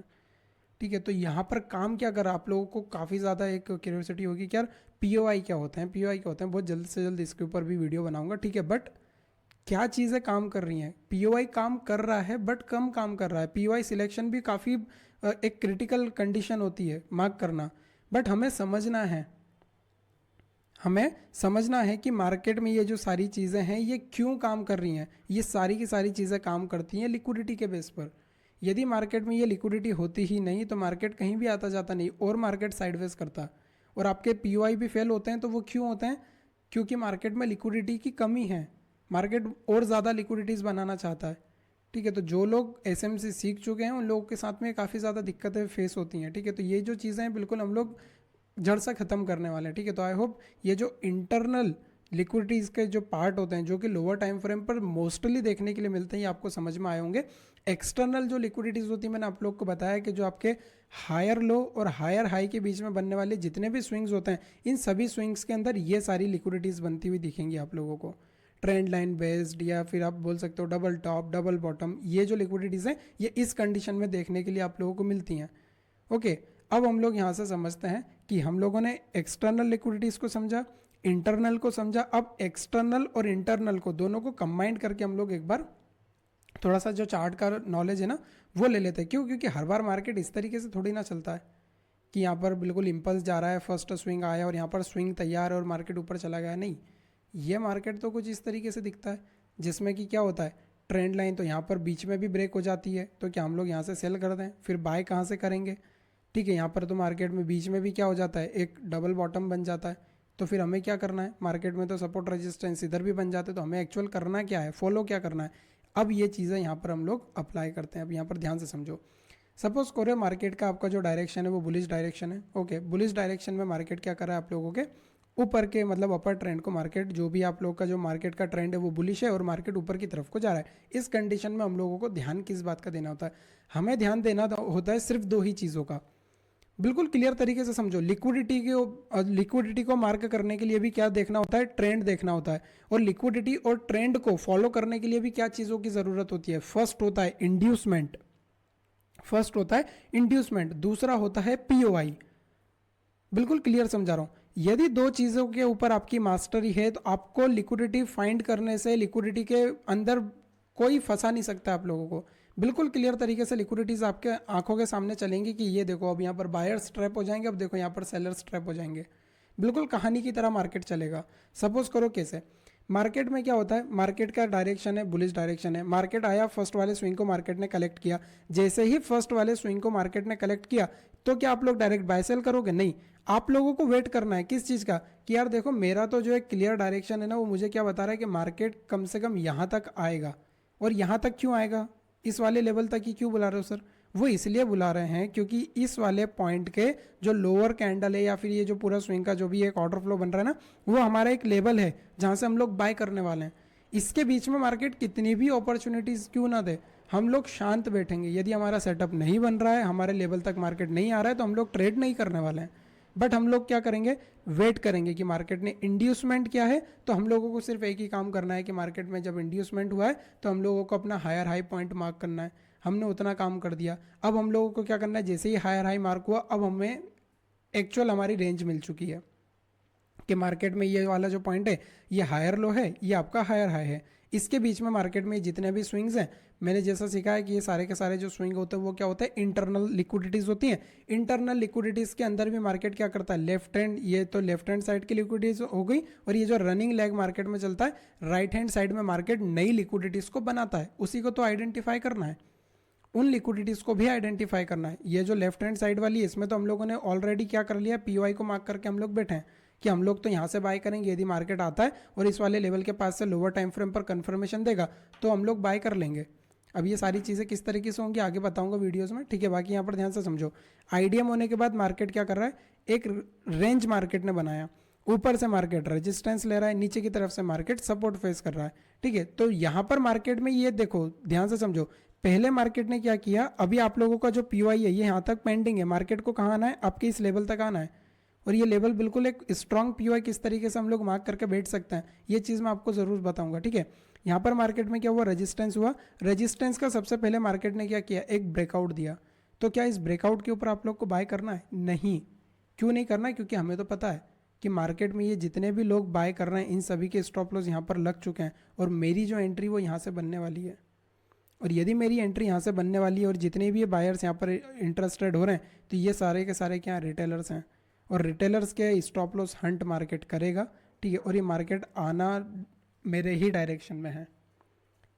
ठीक है, तो यहाँ पर काम क्या कर रहा है, आप लोगों को काफ़ी ज़्यादा एक क्यूरियोसिटी होगी कि यार पीओआई क्या होते हैं, पीओआई क्या होते हैं। बहुत जल्द से जल्द इसके ऊपर भी वीडियो बनाऊंगा। ठीक है, बट क्या चीज़ें काम कर रही हैं, पीओआई काम कर रहा है बट कम काम कर रहा है। पीओआई सिलेक्शन भी काफ़ी एक क्रिटिकल कंडीशन होती है मार्क करना, बट हमें समझना है, हमें समझना है कि मार्केट में ये जो सारी चीज़ें हैं ये क्यों काम कर रही हैं। ये सारी की सारी चीज़ें काम करती हैं लिक्विडिटी के बेस पर। यदि मार्केट में ये लिक्विडिटी होती ही नहीं तो मार्केट कहीं भी आता जाता नहीं और मार्केट साइडवेज करता। और आपके पीओआई भी फेल होते हैं तो वो क्यों होते हैं? क्योंकि मार्केट में लिक्विडिटी की कमी है। मार्केट और ज़्यादा लिक्विडिटीज़ बनाना चाहता है। ठीक है, तो जो लोग एसएमसी सीख चुके हैं उन लोगों के साथ में काफ़ी ज़्यादा दिक्कतें फेस होती हैं। ठीक है, तो ये जो चीज़ें हैं बिल्कुल हम लोग जड़ से ख़त्म करने वाले हैं। ठीक है, तो आई होप ये जो इंटरनल लिक्विडिटीज़ के जो पार्ट होते हैं जो कि लोअर टाइम फ्रेम पर मोस्टली देखने के लिए मिलते हैं ये आपको समझ में आए होंगे। एक्सटर्नल जो लिक्विडिटीज़ होती है मैंने आप लोग को बताया कि जो आपके हायर लो और हायर हाई के बीच में बनने वाले जितने भी स्विंग्स होते हैं इन सभी स्विंग्स के अंदर ये सारी लिक्विडिटीज़ बनती हुई दिखेंगी आप लोगों को। ट्रेंड लाइन बेस्ड या फिर आप बोल सकते हो डबल टॉप डबल बॉटम, ये जो लिक्विडिटीज़ हैं ये इस कंडीशन में देखने के लिए आप लोगों को मिलती हैं। ओके, अब हम लोग यहाँ से समझते हैं कि हम लोगों ने एक्सटर्नल लिक्विडिटीज़ को समझा, इंटरनल को समझा। अब एक्सटर्नल और इंटरनल को दोनों को कंबाइंड करके हम लोग एक बार थोड़ा सा जो चार्ट का नॉलेज है ना वो ले लेते हैं। क्यों? क्योंकि हर बार मार्केट इस तरीके से थोड़ी ना चलता है कि यहाँ पर बिल्कुल इम्पल्स जा रहा है, फर्स्ट स्विंग आया और यहाँ पर स्विंग तैयार है और मार्केट ऊपर चला गया। नहीं, ये मार्केट तो कुछ इस तरीके से दिखता है जिसमें कि क्या होता है, ट्रेंड लाइन तो यहाँ पर बीच में भी ब्रेक हो जाती है तो क्या हम लोग यहाँ से सेल कर दें? फिर बाय कहाँ से करेंगे? ठीक है, यहाँ पर तो मार्केट में बीच में भी क्या हो जाता है, एक डबल बॉटम बन जाता है। तो फिर हमें क्या करना है? मार्केट में तो सपोर्ट रेजिस्टेंस इधर भी बन जाते हैं तो हमें एक्चुअल करना क्या है, फॉलो क्या करना है? अब ये चीज़ें यहाँ पर हम लोग अप्लाई करते हैं। अब यहाँ पर ध्यान से समझो। सपोज करो मार्केट का आपका जो डायरेक्शन है वो बुलिश डायरेक्शन है। ओके, बुलिश डायरेक्शन में मार्केट क्या कर रहा है आप लोगों के ऊपर के मतलब अपर ट्रेंड को, मार्केट जो भी आप लोग का जो मार्केट का ट्रेंड है वो बुलिश है और मार्केट ऊपर की तरफ को जा रहा है। इस कंडीशन में हम लोगों को ध्यान किस बात का देना होता है? हमें ध्यान देना होता है सिर्फ दो ही चीज़ों का। बिल्कुल क्लियर तरीके से समझो। लिक्विडिटी को मार्क करने के लिए भी क्या देखना होता है? ट्रेंड देखना होता है। और लिक्विडिटी और ट्रेंड को फॉलो करने के लिए भी क्या चीज़ों की ज़रूरत होती है? फर्स्ट होता है इंड्यूसमेंट, दूसरा होता है पीओआई। बिल्कुल क्लियर समझा रहा हूं। यदि दो चीज़ों के ऊपर आपकी मास्टरी है तो आपको लिक्विडिटी फाइंड करने से लिक्विडिटी के अंदर कोई फंसा नहीं सकता आप लोगों को। बिल्कुल क्लियर तरीके से लिक्विडिटीज आपके आंखों के सामने चलेंगी कि ये देखो अब यहाँ पर बायर्स ट्रैप हो जाएंगे, अब देखो यहाँ पर सेलर्स ट्रैप हो जाएंगे। बिल्कुल कहानी की तरह मार्केट चलेगा। सपोज करो कैसे मार्केट में क्या होता है, मार्केट का डायरेक्शन है बुलिश डायरेक्शन है। मार्केट आया, फर्स्ट वाले स्विंग को मार्केट ने कलेक्ट किया। जैसे ही फर्स्ट वाले स्विंग को मार्केट ने कलेक्ट किया तो क्या आप लोग डायरेक्ट बाय सेल करोगे? नहीं, आप लोगों को वेट करना है। किस चीज़ का? कि यार देखो मेरा तो जो एक क्लियर डायरेक्शन है ना वो मुझे क्या बता रहा है कि मार्केट कम से कम यहाँ तक आएगा। और यहाँ तक क्यों आएगा? इस वाले लेवल तक ही क्यों बुला रहे हो सर? वो इसलिए बुला रहे हैं क्योंकि इस वाले पॉइंट के जो लोअर कैंडल है या फिर ये जो पूरा स्विंग का जो भी एक ऑर्डर फ्लो बन रहा है ना वो हमारा एक लेवल है जहाँ से हम लोग बाय करने वाले हैं। इसके बीच में मार्केट कितनी भी अपॉर्चुनिटीज़ क्यों ना दे, हम लोग शांत बैठेंगे। यदि हमारा सेटअप नहीं बन रहा है, हमारे लेवल तक मार्केट नहीं आ रहा है तो हम लोग ट्रेड नहीं करने वाले हैं। बट हम लोग क्या करेंगे? वेट करेंगे कि मार्केट ने इंड्यूसमेंट क्या है। तो हम लोगों को सिर्फ एक ही काम करना है कि मार्केट में जब इंड्यूसमेंट हुआ है तो हम लोगों को अपना हायर हाई पॉइंट मार्क करना है। हमने उतना काम कर दिया। अब हम लोगों को क्या करना है? जैसे ही हायर हाई मार्क हुआ अब हमें एक्चुअल हमारी रेंज मिल चुकी है कि मार्केट में ये वाला जो पॉइंट है ये हायर लो है, ये आपका हायर हाई है। इसके बीच में मार्केट में जितने भी स्विंग्स हैं मैंने जैसा सीखा है कि ये सारे के सारे जो स्विंग होते हैं वो क्या होते हैं? इंटरनल लिक्विडिटीज़ होती हैं। इंटरनल लिक्विडिटीज़ के अंदर भी मार्केट क्या करता है? लेफ्ट हैंड, ये तो लेफ्ट हैंड साइड की लिक्विडिटीज हो गई और ये जो रनिंग लेग मार्केट में चलता है राइट हैंड साइड में मार्केट नई लिक्विडिटीज़ को बनाता है। उसी को तो आइडेंटिफाई करना है, उन लिक्विडिटीज़ को भी आइडेंटिफाई करना है। ये जो लेफ्ट हैंड साइड वाली है इसमें तो हम लोगों ने ऑलरेडी क्या कर लिया? पीओआई को मार्क करके हम लोग बैठे हैं कि हम लोग तो यहाँ से बाय करेंगे। यदि मार्केट आता है और इस वाले लेवल के पास से लोअर टाइम फ्रेम पर कंफर्मेशन देगा तो हम लोग बाय कर लेंगे। अब ये सारी चीज़ें किस तरीके से होंगी आगे बताऊंगा वीडियोस में, ठीक है। बाकी यहाँ पर ध्यान से समझो। आईडीएम होने के बाद मार्केट क्या कर रहा है? एक रेंज मार्केट ने बनाया। ऊपर से मार्केट रेजिस्टेंस ले रहा है, नीचे की तरफ से मार्केट सपोर्ट फेस कर रहा है, ठीक है। तो यहाँ पर मार्केट में ये देखो ध्यान से समझो, पहले मार्केट ने क्या किया? अभी आप लोगों का जो पीओआई है ये यहाँ तक पेंडिंग है। मार्केट को कहाँ आना है? आपके इस लेवल तक आना है। और ये लेवल बिल्कुल एक स्ट्रॉन्ग पीओआई किस तरीके से हम लोग मार्क करके बैठ सकते हैं ये चीज़ मैं आपको ज़रूर बताऊंगा, ठीक है। यहाँ पर मार्केट में क्या हुआ? रेजिस्टेंस हुआ। रेजिस्टेंस का सबसे पहले मार्केट ने क्या किया? एक ब्रेकआउट दिया। तो क्या इस ब्रेकआउट के ऊपर आप लोग को बाय करना है? नहीं। क्यों नहीं करना है? क्योंकि हमें तो पता है कि मार्केट में ये जितने भी लोग बाय कर रहे हैं इन सभी के स्टॉप लॉस यहाँ पर लग चुके हैं और मेरी जो एंट्री वो यहाँ से बनने वाली है। और यदि मेरी एंट्री यहाँ से बनने वाली है और जितने भी ये बायर्स यहाँ पर इंटरेस्टेड हो रहे हैं तो ये सारे के सारे क्या रिटेलर्स हैं। और रिटेलर्स के स्टॉप लॉस हंट मार्केट करेगा, ठीक है। और ये मार्केट आना मेरे ही डायरेक्शन में है,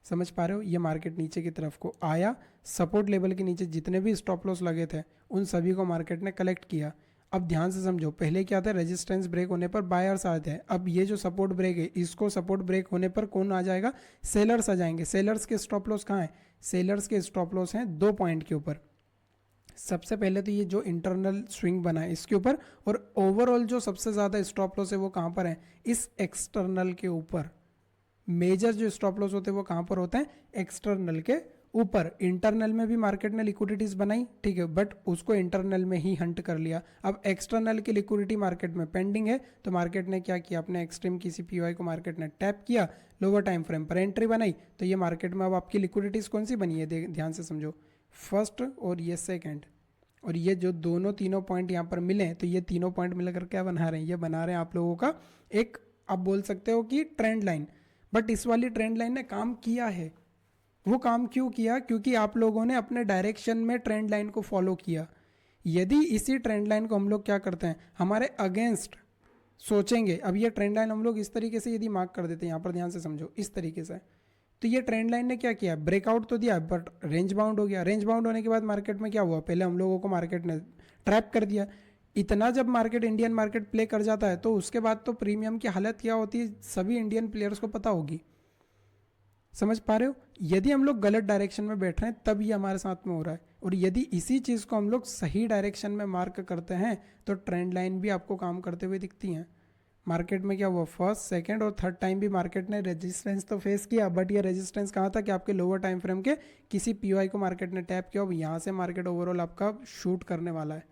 समझ पा रहे हो। ये मार्केट नीचे की तरफ को आया, सपोर्ट लेवल के नीचे जितने भी स्टॉप लॉस लगे थे उन सभी को मार्केट ने कलेक्ट किया। अब ध्यान से समझो, पहले क्या था, रेजिस्टेंस ब्रेक होने पर बायर्स आते हैं। अब ये जो सपोर्ट ब्रेक है, इसको सपोर्ट ब्रेक होने पर कौन आ जाएगा, सेलर्स आ जाएंगे। सेलर्स के स्टॉप लॉस कहाँ है, सेलर्स के स्टॉप लॉस हैं 2 पॉइंट के ऊपर। सबसे पहले तो ये जो इंटरनल स्विंग बना है इसके ऊपर, और ओवरऑल जो सबसे ज़्यादा स्टॉप लॉस है वो कहाँ पर है, इस एक्सटर्नल के ऊपर। मेजर जो स्टॉप लॉस होते हैं वो कहाँ पर होते हैं, एक्सटर्नल के ऊपर। इंटरनल में भी मार्केट ने लिक्विडिटीज बनाई, ठीक है, बट उसको इंटरनल में ही हंट कर लिया। अब एक्सटर्नल की लिक्विडिटी मार्केट में पेंडिंग है, तो मार्केट ने क्या किया, अपने एक्सट्रीम किसी पीओआई को मार्केट ने टैप किया, लोअर टाइम फ्रेम पर एंट्री बनाई। तो ये मार्केट में अब आपकी लिक्विडिटीज कौन सी बनी है, ध्यान से समझो, फर्स्ट और ये सेकेंड। और ये जो दोनों तीनों पॉइंट यहाँ पर मिले, तो ये तीनों पॉइंट मिलकर क्या बना रहे हैं, ये बना रहे हैं आप लोगों का एक, आप बोल सकते हो कि ट्रेंड लाइन। बट इस वाली ट्रेंड लाइन ने काम किया है। वो काम क्यों किया, क्योंकि आप लोगों ने अपने डायरेक्शन में ट्रेंड लाइन को फॉलो किया। यदि इसी ट्रेंड लाइन को हम लोग क्या करते हैं, हमारे अगेंस्ट सोचेंगे, अब ये ट्रेंड लाइन हम लोग इस तरीके से यदि मार्क कर देते हैं, यहाँ पर ध्यान से समझो, इस तरीके से, तो ये ट्रेंड लाइन ने क्या किया, ब्रेकआउट तो दिया बट रेंज बाउंड हो गया। रेंज बाउंड होने के बाद मार्केट में क्या हुआ, पहले हम लोगों को मार्केट ने ट्रैप कर दिया। इतना जब मार्केट, इंडियन मार्केट प्ले कर जाता है, तो उसके बाद तो प्रीमियम की हालत क्या होती है सभी इंडियन प्लेयर्स को पता होगी, समझ पा रहे हो। यदि हम लोग गलत डायरेक्शन में बैठ रहे हैं तब ये हमारे साथ में हो रहा है, और यदि इसी चीज़ को हम लोग सही डायरेक्शन में मार्क करते हैं तो ट्रेंड लाइन भी आपको काम करते हुए दिखती हैं। मार्केट में क्या हुआ, फर्स्ट सेकंड और थर्ड टाइम भी मार्केट ने रेजिस्टेंस तो फेस किया, बट ये रेजिस्टेंस कहाँ था कि आपके लोअर टाइम फ्रेम के किसी पीओआई को मार्केट ने टैप किया। अब यहाँ से मार्केट ओवरऑल आपका शूट करने वाला है,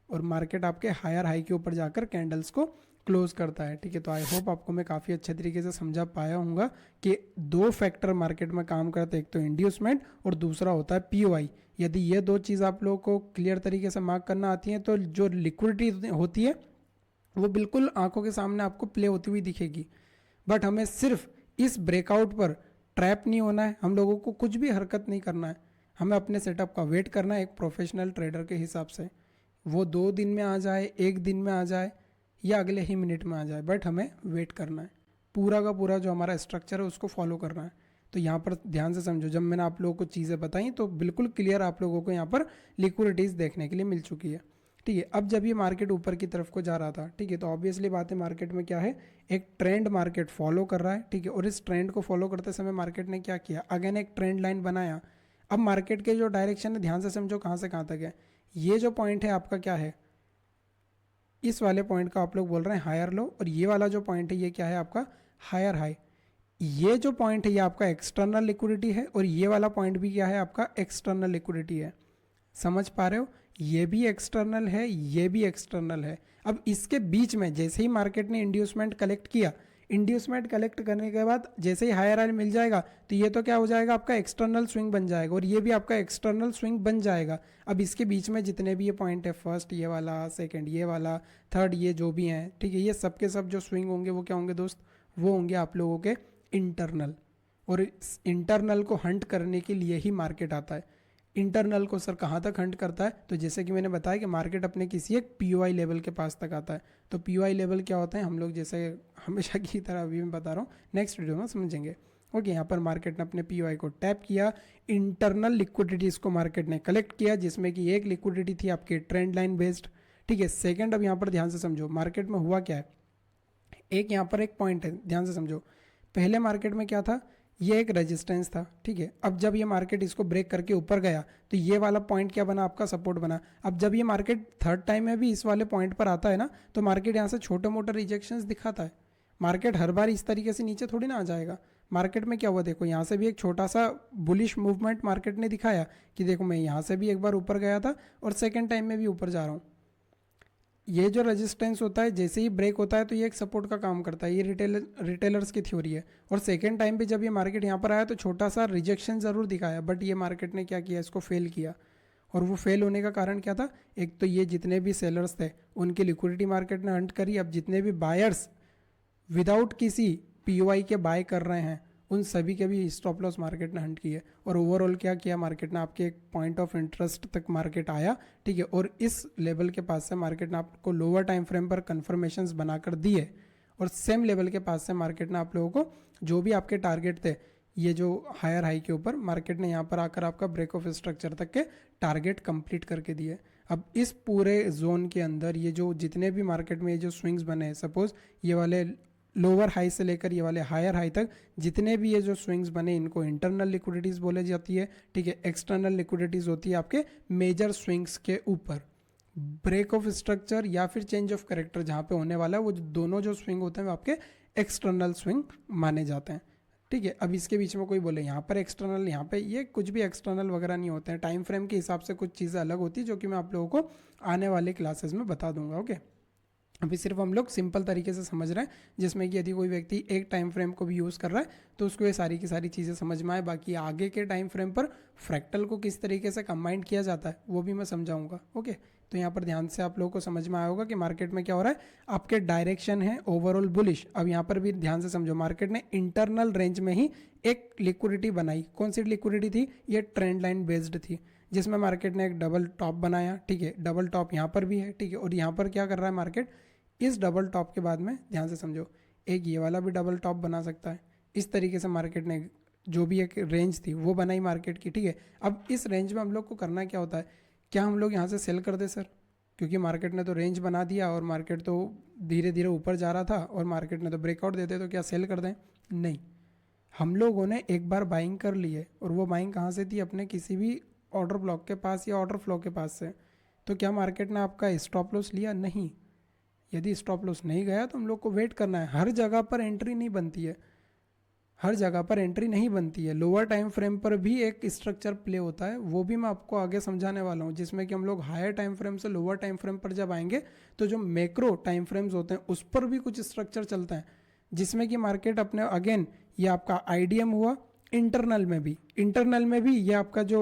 और मार्केट आपके हायर हाई के ऊपर जाकर कैंडल्स को क्लोज करता है, ठीक है। तो आई होप आपको मैं काफ़ी अच्छे तरीके से समझा पाया हूँगा कि 2 फैक्टर मार्केट में काम करते हैं, एक तो इंड्यूसमेंट और दूसरा होता है पीओआई। यदि ये 2 चीज़ आप लोगों को क्लियर तरीके से मार्क करना आती है तो जो लिक्विडिटी होती है वो बिल्कुल आंखों के सामने आपको प्ले होती हुई दिखेगी। बट हमें सिर्फ इस ब्रेकआउट पर ट्रैप नहीं होना है, हम लोगों को कुछ भी हरकत नहीं करना है, हमें अपने सेटअप का वेट करना है एक प्रोफेशनल ट्रेडर के हिसाब से। वो 2 दिन में आ जाए, 1 दिन में आ जाए, या अगले ही मिनट में आ जाए, बट हमें वेट करना है। पूरा का पूरा जो हमारा स्ट्रक्चर है उसको फॉलो करना है। तो यहाँ पर ध्यान से समझो, जब मैंने आप लोगों को चीज़ें बताई तो बिल्कुल क्लियर आप लोगों को यहाँ पर लिक्विडिटीज़ देखने के लिए मिल चुकी है, ठीक है। अब जब ये मार्केट ऊपर की तरफ को जा रहा था, ठीक है, तो ऑब्वियसली बात है मार्केट में क्या है, एक ट्रेंड मार्केट फॉलो कर रहा है, ठीक है। और इस ट्रेंड को फॉलो करते समय मार्केट ने क्या किया, अगेन एक ट्रेंड लाइन बनाया। अब मार्केट के जो डायरेक्शन है, ध्यान से समझो कहाँ से कहाँ तक है। ये जो पॉइंट है आपका क्या है, इस वाले पॉइंट का आप लोग बोल रहे हैं हायर लो, और ये वाला जो पॉइंट है ये क्या है आपका हायर हाई। ये जो पॉइंट है ये आपका एक्सटर्नल लिक्विडिटी है, और ये वाला पॉइंट भी क्या है आपका एक्सटर्नल लिक्विडिटी है, समझ पा रहे हो। ये भी एक्सटर्नल है, ये भी एक्सटर्नल है। अब इसके बीच में जैसे ही मार्केट ने इंड्यूसमेंट कलेक्ट किया, इंड्यूसमेंट कलेक्ट करने के बाद जैसे ही हायर हाई मिल जाएगा तो ये तो क्या हो जाएगा आपका एक्सटर्नल स्विंग बन जाएगा, और ये भी आपका एक्सटर्नल स्विंग बन जाएगा। अब इसके बीच में जितने भी ये पॉइंट है, फर्स्ट ये वाला, सेकंड ये वाला, थर्ड ये जो भी हैं, ठीक है, ये सब के सब जो स्विंग होंगे वो क्या होंगे दोस्त, वो होंगे आप लोगों के इंटरनल। और इस इंटरनल को हंट करने के लिए ही मार्केट आता है। इंटरनल को सर कहाँ तक हंट करता है, तो जैसे कि मैंने बताया कि मार्केट अपने किसी एक पीओआई लेवल के पास तक आता है। तो पीओआई लेवल क्या होता है, हम लोग जैसे हमेशा की तरह अभी मैं बता रहा हूँ, नेक्स्ट वीडियो में समझेंगे। ओके, यहाँ पर मार्केट ने अपने पीओआई को टैप किया, इंटरनल लिक्विडिटीज़ को मार्केट ने कलेक्ट किया, जिसमें कि एक लिक्विडिटी थी आपकी ट्रेंड लाइन बेस्ड, ठीक है। सेकेंड, अब यहाँ पर ध्यान से समझो मार्केट में हुआ क्या है, एक यहाँ पर एक पॉइंट है, ध्यान से समझो। पहले मार्केट में क्या था, ये एक रेजिस्टेंस था, ठीक है। अब जब ये मार्केट इसको ब्रेक करके ऊपर गया तो ये वाला पॉइंट क्या बना आपका सपोर्ट बना। अब जब ये मार्केट थर्ड टाइम में भी इस वाले पॉइंट पर आता है ना, तो मार्केट यहाँ से छोटे मोटे रिजेक्शंस दिखाता है। मार्केट हर बार इस तरीके से नीचे थोड़ी ना आ जाएगा। मार्केट में क्या हुआ, देखो यहाँ से भी एक छोटा सा बुलिश मूवमेंट मार्केट ने दिखाया कि देखो मैं यहाँ से भी एक बार ऊपर गया था और सेकेंड टाइम में भी ऊपर जा रहा हूँ। ये जो रेजिस्टेंस होता है जैसे ही ब्रेक होता है तो ये एक सपोर्ट का काम करता है, ये रिटेलर्स की थ्योरी है। और सेकेंड टाइम पे जब ये मार्केट यहाँ पर आया तो छोटा सा रिजेक्शन ज़रूर दिखाया, बट ये मार्केट ने क्या किया, इसको फेल किया। और वो फेल होने का कारण क्या था, एक तो ये जितने भी सेलर्स थे उनकी लिक्विडिटी मार्केट ने हंट करी। अब जितने भी बायर्स विदाउट किसी पीओआई के बाय कर रहे हैं उन सभी के भी स्टॉप लॉस मार्केट ने हंट किए और ओवरऑल क्या किया मार्केट ने, आपके एक पॉइंट ऑफ इंटरेस्ट तक मार्केट आया, ठीक है, और इस लेवल के पास से मार्केट ने आपको लोअर टाइम फ्रेम पर कन्फर्मेशंस बनाकर दिए और सेम लेवल के पास से मार्केट ने आप लोगों को जो भी आपके टारगेट थे ये जो हायर हाई के ऊपर मार्केट ने यहाँ पर आकर आपका ब्रेक ऑफ स्ट्रक्चर तक के टारगेट कंप्लीट करके दिए। अब इस पूरे जोन के अंदर ये जो जितने भी मार्केट में ये जो स्विंग्स बने हैं, सपोज ये वाले लोअर हाई से लेकर ये वाले हायर हाई तक जितने भी ये जो स्विंग्स बने इनको इंटरनल लिक्विडिटीज़ बोले जाती है, ठीक है। एक्सटर्नल लिक्विडिटीज़ होती है आपके मेजर स्विंग्स के ऊपर। ब्रेक ऑफ स्ट्रक्चर या फिर चेंज ऑफ कैरेक्टर जहाँ पे होने वाला है वो दोनों जो स्विंग होते हैं वो आपके एक्सटर्नल स्विंग माने जाते हैं, ठीक है। अब इसके बीच में कोई बोले यहाँ पर एक्सटर्नल, यहाँ पे ये कुछ भी एक्सटर्नल वगैरह नहीं होते हैं, टाइम फ्रेम के हिसाब से कुछ चीज़ें अलग होती है जो कि मैं आप लोगों को आने वाले क्लासेस में बता दूंगा, ओके। अभी सिर्फ हम लोग सिंपल तरीके से समझ रहे हैं जिसमें कि यदि कोई व्यक्ति एक टाइम फ्रेम को भी यूज़ कर रहा है तो उसको ये सारी की सारी चीज़ें समझ में आए। बाकी आगे के टाइम फ्रेम पर फ्रैक्टल को किस तरीके से कंबाइंड किया जाता है वो भी मैं समझाऊंगा, ओके। तो यहाँ पर ध्यान से आप लोगों को समझ में आया होगा कि मार्केट में क्या हो रहा है, आपके डायरेक्शन है ओवरऑल बुलिश। अब यहाँ पर भी ध्यान से समझो, मार्केट ने इंटरनल रेंज में ही एक लिक्विडिटी बनाई। कौन सी लिक्विडिटी थी, ये ट्रेंड लाइन बेस्ड थी, जिसमें मार्केट ने एक डबल टॉप बनाया, ठीक है। डबल टॉप यहाँ पर भी है, ठीक है। और यहाँ पर क्या कर रहा है मार्केट, इस डबल टॉप के बाद में ध्यान से समझो एक ये वाला भी डबल टॉप बना सकता है। इस तरीके से मार्केट ने जो भी एक रेंज थी वो बनाई मार्केट की, ठीक है। अब इस रेंज में हम लोग को करना क्या होता है, क्या हम लोग यहाँ से सेल कर दे सर, क्योंकि मार्केट ने तो रेंज बना दिया और मार्केट तो धीरे धीरे ऊपर जा रहा था और मार्केट ने तो ब्रेकआउट देते तो क्या सेल कर दें, नहीं। हम लोगों ने एक बार बाइंग कर ली है और वो बाइंग कहाँ से थी, अपने किसी भी ऑर्डर ब्लॉक के पास या ऑर्डर फ्लो के पास से। तो क्या मार्केट ने आपका स्टॉप लॉस लिया, नहीं। यदि स्टॉप लॉस नहीं गया तो हम लोग को वेट करना है। हर जगह पर एंट्री नहीं बनती है, हर जगह पर एंट्री नहीं बनती है। लोअर टाइम फ्रेम पर भी एक स्ट्रक्चर प्ले होता है, वो भी मैं आपको आगे समझाने वाला हूँ, जिसमें कि हम लोग हायर टाइम फ्रेम से लोअर टाइम फ्रेम पर जब आएंगे तो जो मैक्रो टाइम फ्रेम्स होते हैं उस पर भी कुछ स्ट्रक्चर चलता है, जिसमें कि मार्केट अपने अगेन ये आपका आईडीएम हुआ, इंटरनल में भी ये आपका जो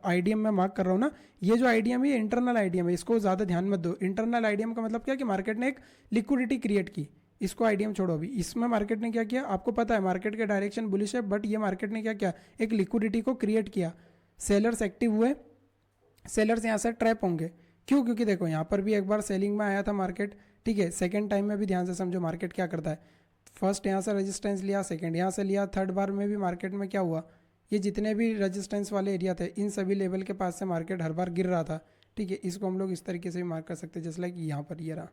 आईडीएम में मार्क कर रहा हूँ ना, ये जो आईडीएम है ये इंटरनल आईडीएम है, इसको ज़्यादा ध्यान मत दो। इंटरनल आईडीएम का मतलब क्या कि मार्केट ने एक लिक्विडिटी क्रिएट की, इसको आईडीएम छोड़ो अभी। इसमें मार्केट ने क्या किया, आपको पता है मार्केट के डायरेक्शन बुलिश है, बट ये मार्केट ने क्या किया, एक लिक्विडिटी को क्रिएट किया। सेलर्स एक्टिव हुए, सेलर्स यहाँ से ट्रैप होंगे, क्यों, क्योंकि देखो यहाँ पर भी एक बार सेलिंग में आया था मार्केट, ठीक है। सेकेंड टाइम में भी ध्यान से समझो मार्केट क्या करता है, फर्स्ट यहाँ से रेजिस्टेंस लिया, सेकंड यहाँ से लिया, थर्ड बार में भी मार्केट में क्या हुआ, ये जितने भी रेजिस्टेंस वाले एरिया थे इन सभी लेवल के पास से मार्केट हर बार गिर रहा था, ठीक है। इसको हम लोग इस तरीके से भी मार्क कर सकते हैं, जैसे लाइक यहाँ पर ये रहा,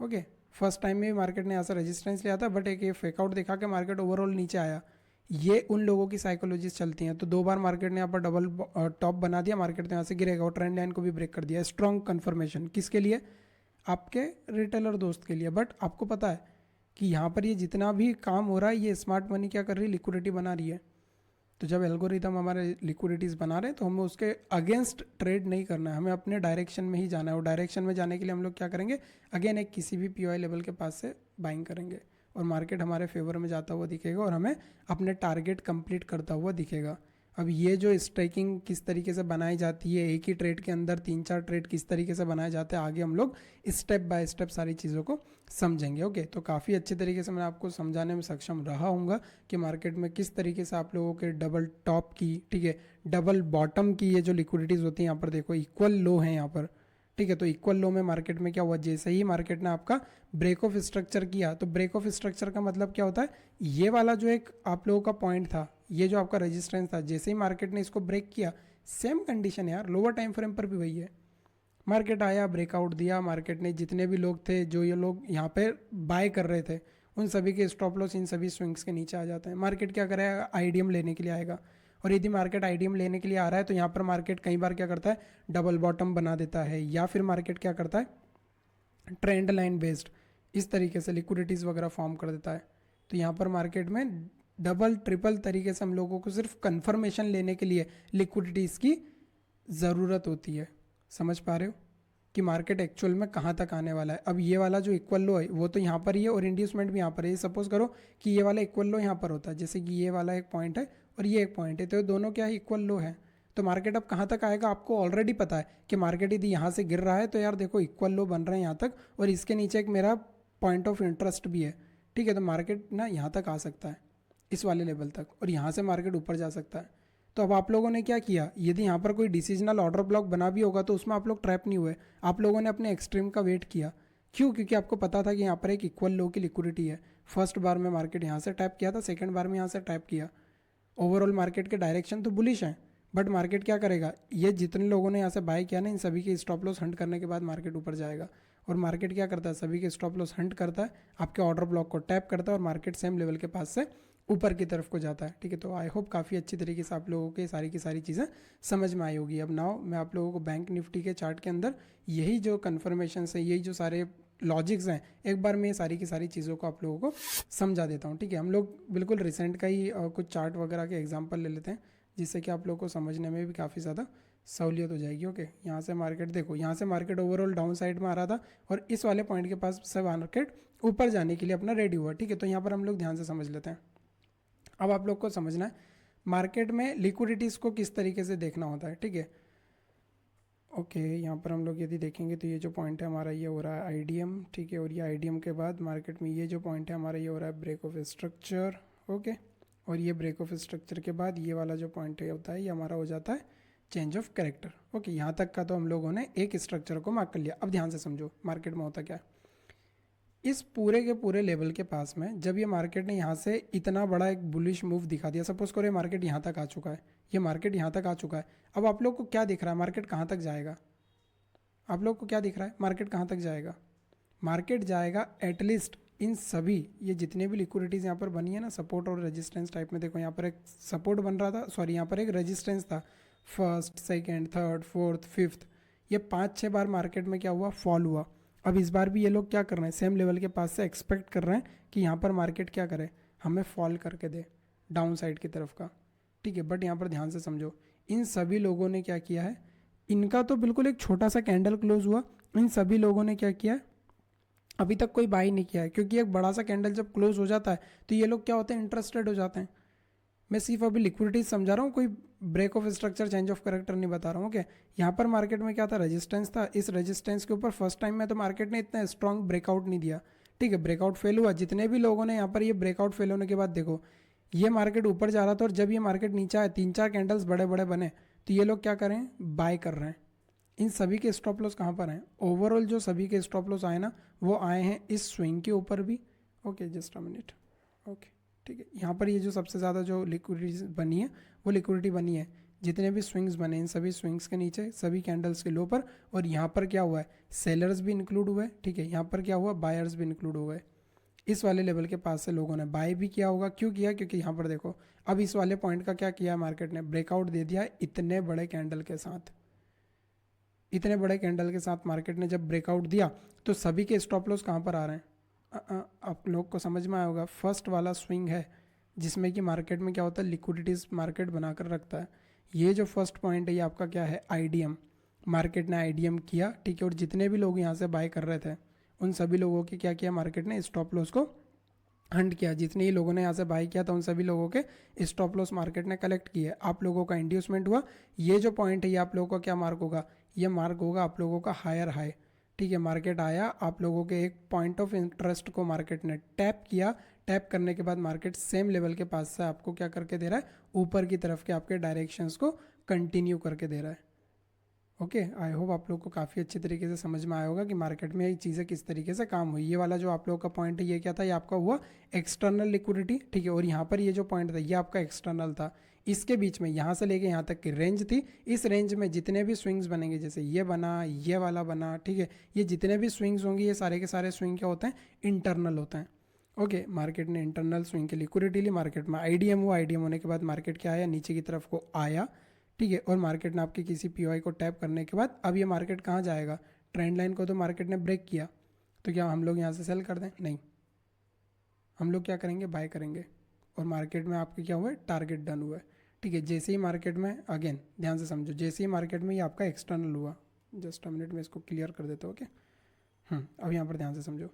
ओके। फर्स्ट टाइम में भी मार्केट ने यहाँ से रेजिस्टेंस लिया था, बट एक ये फेकआउट दिखा के मार्केट ओवरऑल नीचे आया। ये उन लोगों की साइकोलॉजीज चलती हैं। तो दो बार मार्केट ने यहाँ पर डबल टॉप बना दिया, मार्केट तो यहाँ से गिरेगा और ट्रेंड लाइन को भी ब्रेक कर दिया। स्ट्रॉन्ग कन्फर्मेशन किसके लिए, आपके रिटेलर दोस्त के लिए। बट आपको पता है कि यहाँ पर ये जितना भी काम हो रहा है ये स्मार्ट मनी क्या कर रही है, लिक्विडिटी बना रही है। तो जब एल्गोरिथम हमारे लिक्विडिटीज़ बना रहे हैं तो हमें उसके अगेंस्ट ट्रेड नहीं करना है, हमें अपने डायरेक्शन में ही जाना है। और डायरेक्शन में जाने के लिए हम लोग क्या करेंगे, अगेन एक किसी भी पीओआई लेवल के पास से बाइंग करेंगे और मार्केट हमारे फेवर में जाता हुआ दिखेगा और हमें अपने टारगेट कंप्लीट करता हुआ दिखेगा। अब ये जो स्ट्राइकिंग किस तरीके से बनाई जाती है, एक ही ट्रेड के अंदर 3-4 ट्रेड किस तरीके से बनाए जाते हैं, आगे हम लोग स्टेप बाय स्टेप सारी चीज़ों को समझेंगे, ओके। तो काफ़ी अच्छे तरीके से मैं आपको समझाने में सक्षम रहा हूँगा कि मार्केट में किस तरीके से आप लोगों के डबल टॉप की, ठीक है, डबल बॉटम की ये जो लिक्विडिटीज़ होती हैं, यहाँ पर देखो इक्वल लो है यहाँ पर, ठीक है। तो इक्वल लो में मार्केट में क्या हुआ, जैसे ही मार्केट ने आपका ब्रेक ऑफ स्ट्रक्चर किया, तो ब्रेक ऑफ स्ट्रक्चर का मतलब क्या होता है, ये वाला जो एक आप लोगों का पॉइंट था, ये जो आपका रेजिस्टेंस था, जैसे ही मार्केट ने इसको ब्रेक किया, सेम कंडीशन यार लोअर टाइम फ्रेम पर भी वही है। मार्केट आया, ब्रेकआउट दिया, मार्केट ने जितने भी लोग थे जो ये लोग यहाँ पे बाय कर रहे थे उन सभी के स्टॉप लॉस इन सभी स्विंग्स के नीचे आ जाते हैं। मार्केट क्या करेगा, आईडीएम लेने के लिए आएगा, और यदि मार्केट आईडीएम लेने के लिए आ रहा है तो यहाँ पर मार्केट कई बार क्या करता है, डबल बॉटम बना देता है, या फिर मार्केट क्या करता है, ट्रेंड लाइन बेस्ड इस तरीके से लिक्विडिटीज़ वगैरह फॉर्म कर देता है। तो यहाँ पर मार्केट में डबल ट्रिपल तरीके से हम लोगों को सिर्फ कंफर्मेशन लेने के लिए लिक्विडिटीज़ की ज़रूरत होती है। समझ पा रहे हो कि मार्केट एक्चुअल में कहाँ तक आने वाला है। अब ये वाला जो इक्वल लो है वो तो यहाँ पर ही है और इंड्यूसमेंट भी यहाँ पर है। सपोज करो कि ये वाला इक्वल लो यहाँ पर होता है, जैसे कि ये वाला एक पॉइंट है और ये एक पॉइंट है, तो दोनों क्या है, इक्वल लो है। तो मार्केट अब कहाँ तक आएगा, आपको ऑलरेडी पता है कि मार्केट यदि यहाँ से गिर रहा है तो यार देखो इक्वल लो बन रहे हैं यहाँ तक, और इसके नीचे एक मेरा पॉइंट ऑफ इंटरेस्ट भी है, ठीक है। तो मार्केट ना यहाँ तक आ सकता है, इस वाले लेवल तक, और यहाँ से मार्केट ऊपर जा सकता है। तो अब आप लोगों ने क्या किया, यदि यहाँ पर कोई डिसीजनल ऑर्डर ब्लॉक बना भी होगा तो उसमें आप लोग ट्रैप नहीं हुए, आप लोगों ने अपने एक्सट्रीम का वेट किया। क्यों? क्योंकि आपको पता था कि यहाँ पर एक इक्वल लो की लिक्विडिटी है। फर्स्ट बार में मार्केट यहाँ से टैप किया था, सेकंड बार में यहाँ से टैप किया। ओवरऑल मार्केट के डायरेक्शन तो बुलिश है, बट मार्केट क्या करेगा, ये जितने लोगों ने यहाँ से बाय किया ना, इन सभी के स्टॉप लॉस हंट करने के बाद मार्केट ऊपर जाएगा। और मार्केट क्या करता है, सभी के स्टॉप लॉस हंट करता है, आपके ऑर्डर ब्लॉक को टैप करता है और मार्केट सेम लेवल के पास से ऊपर की तरफ को जाता है। ठीक है, तो आई होप काफ़ी अच्छी तरीके से आप लोगों के सारी की सारी चीज़ें समझ में आई होगी। अब नाउ मैं आप लोगों को बैंक निफ्टी के चार्ट के अंदर यही जो कन्फर्मेशन है, यही जो सारे लॉजिक्स हैं, एक बार मैं ये सारी की सारी चीज़ों को आप लोगों को समझा देता हूँ। ठीक है, हम लोग बिल्कुल रिसेंट का ही कुछ चार्ट वगैरह के एग्जांपल ले लेते हैं, जिससे कि आप लोगों को समझने में भी काफ़ी ज़्यादा सहूलियत हो जाएगी। ओके, यहाँ से मार्केट देखो, यहाँ से मार्केट ओवरऑल डाउन साइड में आ रहा था और इस वाले पॉइंट के पास से मार्केट ऊपर जाने के लिए अपना रेडी हुआ। ठीक है, तो यहाँ पर हम लोग ध्यान से समझ लेते हैं। अब आप लोग को समझना है मार्केट में लिक्विडिटीज़ को किस तरीके से देखना होता है। ठीक है, ओके, यहाँ पर हम लोग यदि देखेंगे तो ये जो पॉइंट है हमारा, ये हो रहा है आईडीएम। ठीक है, और ये आईडीएम के बाद मार्केट में ये जो पॉइंट है हमारा, ये हो रहा है ब्रेक ऑफ स्ट्रक्चर। ओके, और ये ब्रेक ऑफ स्ट्रक्चर के बाद ये वाला जो पॉइंट है होता है, ये हमारा हो जाता है चेंज ऑफ कैरेक्टर। ओके, यहाँ तक का तो हम लोगों ने एक स्ट्रक्चर को मार्क कर लिया। अब ध्यान से समझो मार्केट में होता क्या है। इस पूरे के पूरे लेवल के पास में जब ये मार्केट ने यहाँ से इतना बड़ा एक बुलिश मूव दिखा दिया, सपोज करो ये मार्केट यहाँ तक आ चुका है, ये मार्केट यहाँ तक आ चुका है। अब आप लोग को क्या दिख रहा है, मार्केट कहाँ तक जाएगा? आप लोग को क्या दिख रहा है, मार्केट कहाँ तक जाएगा? मार्केट जाएगा एटलीस्ट इन सभी, ये जितने भी लिक्विडिटीज़ यहाँ पर बनी है ना, सपोर्ट और रेजिस्टेंस टाइप में, देखो यहाँ पर एक सपोर्ट बन रहा था, सॉरी यहाँ पर एक रेजिस्टेंस था, first second third fourth fifth, ये 5-6 बार मार्केट में क्या हुआ, फॉल हुआ। अब इस बार भी ये लोग क्या कर रहे हैं, सेम लेवल के पास से एक्सपेक्ट कर रहे हैं कि यहाँ पर मार्केट क्या करे, हमें फॉल करके दे डाउन साइड की तरफ का। ठीक है, बट यहाँ पर ध्यान से समझो, इन सभी लोगों ने क्या किया है, इनका तो बिल्कुल एक छोटा सा कैंडल क्लोज हुआ, इन सभी लोगों ने क्या किया है, अभी तक कोई बाई नहीं किया है, क्योंकि एक बड़ा सा कैंडल जब क्लोज हो जाता है तो ये लोग क्या होते हैं, इंटरेस्टेड हो जाते हैं। मैं सिर्फ अभी लिक्विडिटी समझा रहा हूँ, कोई break of structure change of character नहीं बता रहा हूँ। ओके, यहाँ पर मार्केट में क्या था, रेजिस्टेंस था, इस रेजिस्टेंस के ऊपर फर्स्ट टाइम में तो मार्केट ने इतना स्ट्रॉन्ग ब्रेकआउट नहीं दिया। ठीक है, ब्रेकआउट फेल हुआ, जितने भी लोगों ने यहाँ पर ये ब्रेकआउट फेल होने के बाद देखो ये मार्केट ऊपर जा रहा था, और जब ये मार्केट नीचे आया, 3-4 कैंडल्स बड़े बड़े बने, तो ये लोग क्या करें, बाय कर रहे हैं। इन सभी के स्टॉप लॉस कहाँ पर हैं, ओवरऑल जो सभी के स्टॉप लॉस आए ना, वो आए हैं इस स्विंग के ऊपर भी। Okay, just a minute. Okay, ठीक है, यहाँ पर ये जो सबसे ज़्यादा जो लिक्विडिटी बनी है, वो लिक्विडिटी बनी है जितने भी स्विंग्स बने, इन सभी स्विंग्स के नीचे सभी कैंडल्स के लो पर। और यहाँ पर क्या हुआ है, सेलर्स भी इंक्लूड हुए। ठीक है, यहाँ पर क्या हुआ, बायर्स भी इंक्लूड हो गए। इस वाले लेवल के पास से लोगों ने बाय भी किया होगा। क्यों किया, क्योंकि यहाँ पर देखो अब इस वाले पॉइंट का क्या किया, मार्केट ने ब्रेकआउट दे दिया इतने बड़े कैंडल के साथ। इतने बड़े कैंडल के साथ मार्केट ने जब ब्रेकआउट दिया तो सभी के स्टॉप लॉस कहाँ पर आ रहे हैं, आप लोग को समझ में आया होगा, फर्स्ट वाला स्विंग है जिसमें कि मार्केट में क्या होता है, लिक्विडिटीज मार्केट बनाकर रखता है। ये जो फर्स्ट पॉइंट है ये आपका क्या है, आईडीएम। मार्केट ने आईडीएम किया। ठीक है, और जितने भी लोग यहाँ से बाय कर रहे थे उन सभी लोगों की क्या किया, मार्केट ने स्टॉप लॉस को हंट किया। जितने ही लोगों ने यहाँ से बाय किया था उन सभी लोगों के स्टॉप लॉस मार्केट ने कलेक्ट किए। आप लोगों का इंड्यूसमेंट हुआ। ये जो पॉइंट है ये आप लोगों का क्या मार्क होगा, ये मार्क होगा आप लोगों का हायर हाई। ठीक है, मार्केट आया, आप लोगों के एक पॉइंट ऑफ इंटरेस्ट को मार्केट ने टैप किया। टैप करने के बाद मार्केट सेम लेवल के पास से आपको क्या करके दे रहा है, ऊपर की तरफ के आपके डायरेक्शंस को कंटिन्यू करके दे रहा है। ओके, आई होप आप लोग को काफ़ी अच्छे तरीके से समझ में आया होगा कि मार्केट में ये चीज़ें किस तरीके से काम हुई। ये वाला जो आप लोगों का पॉइंट है ये क्या था, ये आपका हुआ एक्सटर्नल लिक्विडिटी। ठीक है, और यहाँ पर ये जो पॉइंट था ये आपका एक्सटर्नल था। इसके बीच में यहाँ से लेके यहाँ तक की रेंज थी। इस रेंज में जितने भी स्विंग्स बनेंगे, जैसे ये बना, ये वाला बना, ठीक है, ये जितने भी स्विंग्स होंगे ये सारे के सारे स्विंग क्या होते हैं, इंटरनल होते हैं। ओके, मार्केट ने इंटरनल स्विंग की लिक्विडिटी ली, मार्केट में आईडीएम हुआ। आईडीएम होने के बाद मार्केट क्या आया, नीचे की तरफ को आया। ठीक है, और मार्केट ने आपके किसी पीओआई को टैप करने के बाद अब ये मार्केट कहाँ जाएगा, ट्रेंड लाइन को तो मार्केट ने ब्रेक किया, तो क्या हम लोग यहाँ से सेल कर दें, नहीं, हम लोग क्या करेंगे, बाय करेंगे। और मार्केट में आपके क्या हुआ है, टारगेट डन हुआ है। ठीक है, जैसे ही मार्केट में, अगेन ध्यान से समझो, जैसे ही मार्केट में ये आपका एक्सटर्नल हुआ, जस्ट अ मिनट में इसको क्लियर कर देता हूँ। ओके, अब यहाँ पर ध्यान से समझो,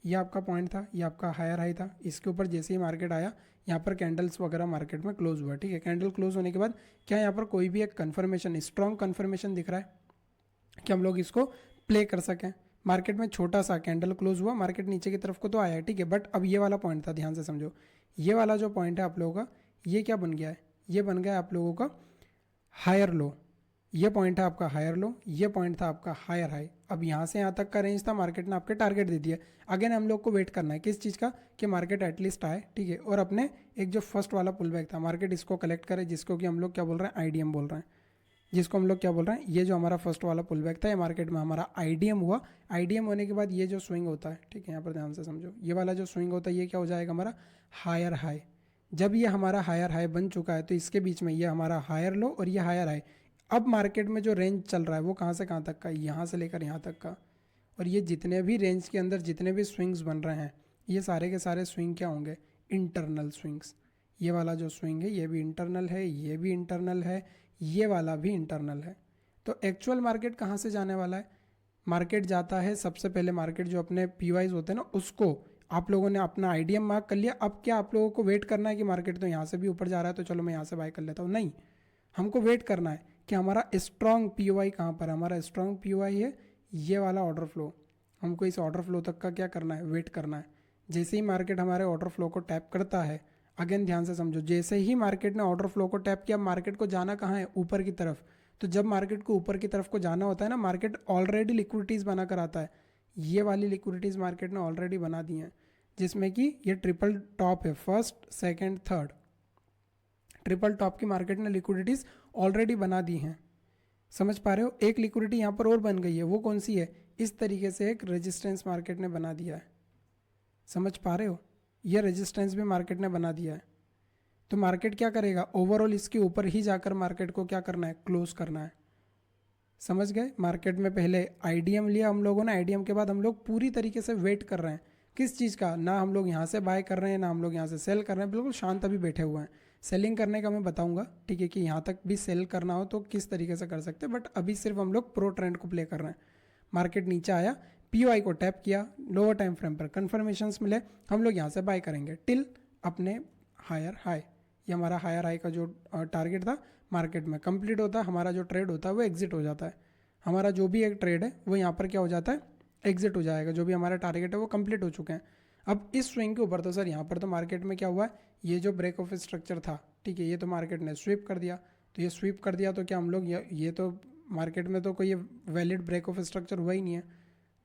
ये आपका पॉइंट था, ये आपका हायर हाई था। इसके ऊपर जैसे ही मार्केट आया, यहाँ पर कैंडल्स वगैरह मार्केट में क्लोज हुआ। ठीक है, कैंडल क्लोज होने के बाद क्या यहाँ पर कोई भी एक कन्फर्मेशन, स्ट्रॉन्ग कन्फर्मेशन दिख रहा है कि हम लोग इसको प्ले कर सकें। मार्केट में छोटा सा कैंडल क्लोज हुआ, मार्केट नीचे की तरफ को तो आया है। ठीक है, बट अब ये वाला पॉइंट था, ध्यान से समझो, ये वाला जो पॉइंट है आप लोगों का, ये क्या बन गया है, ये बन गया है आप लोगों का हायर लो। ये पॉइंट है आपका हायर लो, ये पॉइंट था आपका हायर हाई। अब यहाँ से यहाँ तक का रेंज था, मार्केट ने आपके टारगेट दे दिया। अगेन हम लोग को वेट करना है किस चीज़ का, कि मार्केट एटलीस्ट आए, ठीक है, और अपने एक जो फर्स्ट वाला पुल बैक था मार्केट इसको कलेक्ट करे, जिसको कि हम लोग क्या बोल रहे हैं, आईडीएम बोल रहे हैं, जिसको हम लोग क्या बोल रहे हैं, ये जो हमारा फर्स्ट वाला पुल बैक था ये मार्केट में हमारा आईडीएम हुआ। आईडीएम होने के बाद ये जो स्विंग होता है, ठीक है, यहाँ पर ध्यान से समझो, ये वाला जो स्विंग होता है ये क्या हो जाएगा हमारा हायर हाई। जब ये हमारा हायर हाई बन चुका है तो इसके बीच में ये हमारा हायर लो और ये हायर हाई। अब मार्केट में जो रेंज चल रहा है वो कहाँ से कहाँ तक का, यहाँ से लेकर यहाँ तक का। और ये जितने भी रेंज के अंदर जितने भी स्विंग्स बन रहे हैं ये सारे के सारे स्विंग क्या होंगे, इंटरनल स्विंग्स। ये वाला जो स्विंग है ये भी इंटरनल है, ये भी इंटरनल है, ये वाला भी इंटरनल है। तो एक्चुअल मार्केट कहाँ से जाने वाला है, मार्केट जाता है सबसे पहले, मार्केट जो अपने पीवाईज होते हैं ना उसको आप लोगों ने अपना आईडीएम मार्क कर लिया। अब क्या आप लोगों को वेट करना है कि मार्केट तो यहाँ से भी ऊपर जा रहा है तो चलो मैं यहाँ से बाय कर लेता हूँ, नहीं, हमको वेट करना है कि हमारा स्ट्रॉन्ग पीओआई कहाँ पर है। हमारा स्ट्रॉन्ग पीओआई है ये वाला ऑर्डर फ्लो। हमको इस ऑर्डर फ्लो तक का क्या करना है, वेट करना है। जैसे ही मार्केट हमारे ऑर्डर फ्लो को टैप करता है, अगेन ध्यान से समझो, जैसे ही मार्केट ने ऑर्डर फ्लो को टैप किया, मार्केट को जाना कहाँ है, ऊपर की तरफ। तो जब मार्केट को ऊपर की तरफ को जाना होता है ना, मार्केट ऑलरेडी लिक्विडिटीज़ बना कर आता है। ये वाली लिक्विडिटीज़ मार्केट ने ऑलरेडी बना दी हैं, जिसमें कि ये ट्रिपल टॉप है, first second third, triple top की मार्केट ने लिक्विडिटीज़ ऑलरेडी बना दी हैं। समझ पा रहे हो, एक लिक्विडिटी यहाँ पर और बन गई है, वो कौन सी है, इस तरीके से एक रेजिस्टेंस मार्केट ने बना दिया है। समझ पा रहे हो, ये रेजिस्टेंस भी मार्केट ने बना दिया है। तो मार्केट क्या करेगा, ओवरऑल इसके ऊपर ही जाकर मार्केट को क्या करना है, क्लोज करना है। समझ गए, मार्केट में पहले आईडीएम लिया हम लोगों ने, आईडीएम के बाद हम लोग पूरी तरीके से वेट कर रहे हैं किस चीज़ का, ना हम लोग यहाँ से बाय कर रहे हैं ना हम लोग यहाँ से सेल कर रहे हैं, बिल्कुल शांत अभी बैठे हुए हैं। सेलिंग करने का मैं बताऊंगा, ठीक है, कि यहाँ तक भी सेल करना हो तो किस तरीके से कर सकते हैं, बट अभी सिर्फ हम लोग प्रो ट्रेंड को प्ले कर रहे हैं। मार्केट नीचे आया, पीओआई को टैप किया, लोअर टाइम फ्रेम पर कन्फर्मेशंस मिले, हम लोग यहाँ से बाय करेंगे टिल अपने हायर हाई। ये हमारा हायर हाई का जो टारगेट था मार्केट में कंप्लीट होता है, हमारा जो ट्रेड होता है वो एग्जिट हो जाता है। हमारा जो भी एक ट्रेड है वो यहाँ पर क्या हो जाता है, एग्जिट हो जाएगा। जो भी हमारा टारगेट है वो कंप्लीट हो चुके हैं। अब इस स्विंग के ऊपर तो सर यहाँ पर तो मार्केट में क्या हुआ है, ये जो ब्रेक ऑफ स्ट्रक्चर था, ठीक है, ये तो मार्केट ने स्वीप कर दिया। तो ये स्वीप कर दिया तो क्या हम लोग ये तो मार्केट में तो कोई वैलिड ब्रेक ऑफ स्ट्रक्चर हुआ ही नहीं है।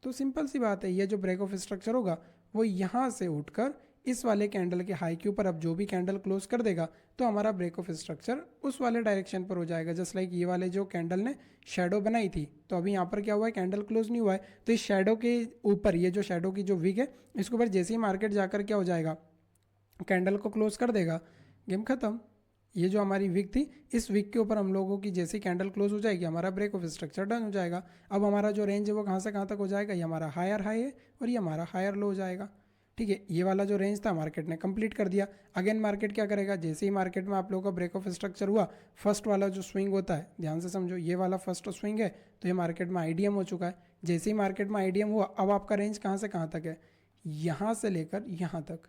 तो सिंपल सी बात है, ये जो ब्रेक ऑफ स्ट्रक्चर होगा वो यहाँ से उठकर इस वाले कैंडल के हाई के ऊपर अब जो भी कैंडल क्लोज कर देगा तो हमारा ब्रेक ऑफ स्ट्रक्चर उस वाले डायरेक्शन पर हो जाएगा। जस्ट लाइक ये वाले जो कैंडल ने शेडो बनाई थी, तो अभी यहाँ पर क्या हुआ है, कैंडल क्लोज नहीं हुआ है, तो इस शेडो के ऊपर, ये जो शेडो की जो विक है, इसके ऊपर जैसे ही मार्केट जाकर क्या हो जाएगा, कैंडल को क्लोज कर देगा, गेम खत्म। ये जो हमारी विक थी, इस विक के ऊपर हम लोगों की जैसी कैंडल क्लोज हो जाएगी, हमारा ब्रेक ऑफ स्ट्रक्चर डन हो जाएगा। अब हमारा जो रेंज है वो कहाँ से कहाँ तक हो जाएगा, ये हमारा हायर हाई है और ये हमारा हायर लो हो जाएगा। ठीक है, ये वाला जो रेंज था मार्केट ने कंप्लीट कर दिया। अगेन मार्केट क्या करेगा, जैसे ही मार्केट में आप लोगों का ब्रेक ऑफ स्ट्रक्चर हुआ, फर्स्ट वाला जो स्विंग होता है, ध्यान से समझो, ये वाला फर्स्ट स्विंग है, तो ये मार्केट में आईडीएम हो चुका है। जैसे ही मार्केट में आईडीएम हुआ, अब आपका रेंज कहाँ से कहाँ तक है, यहाँ से लेकर यहाँ तक।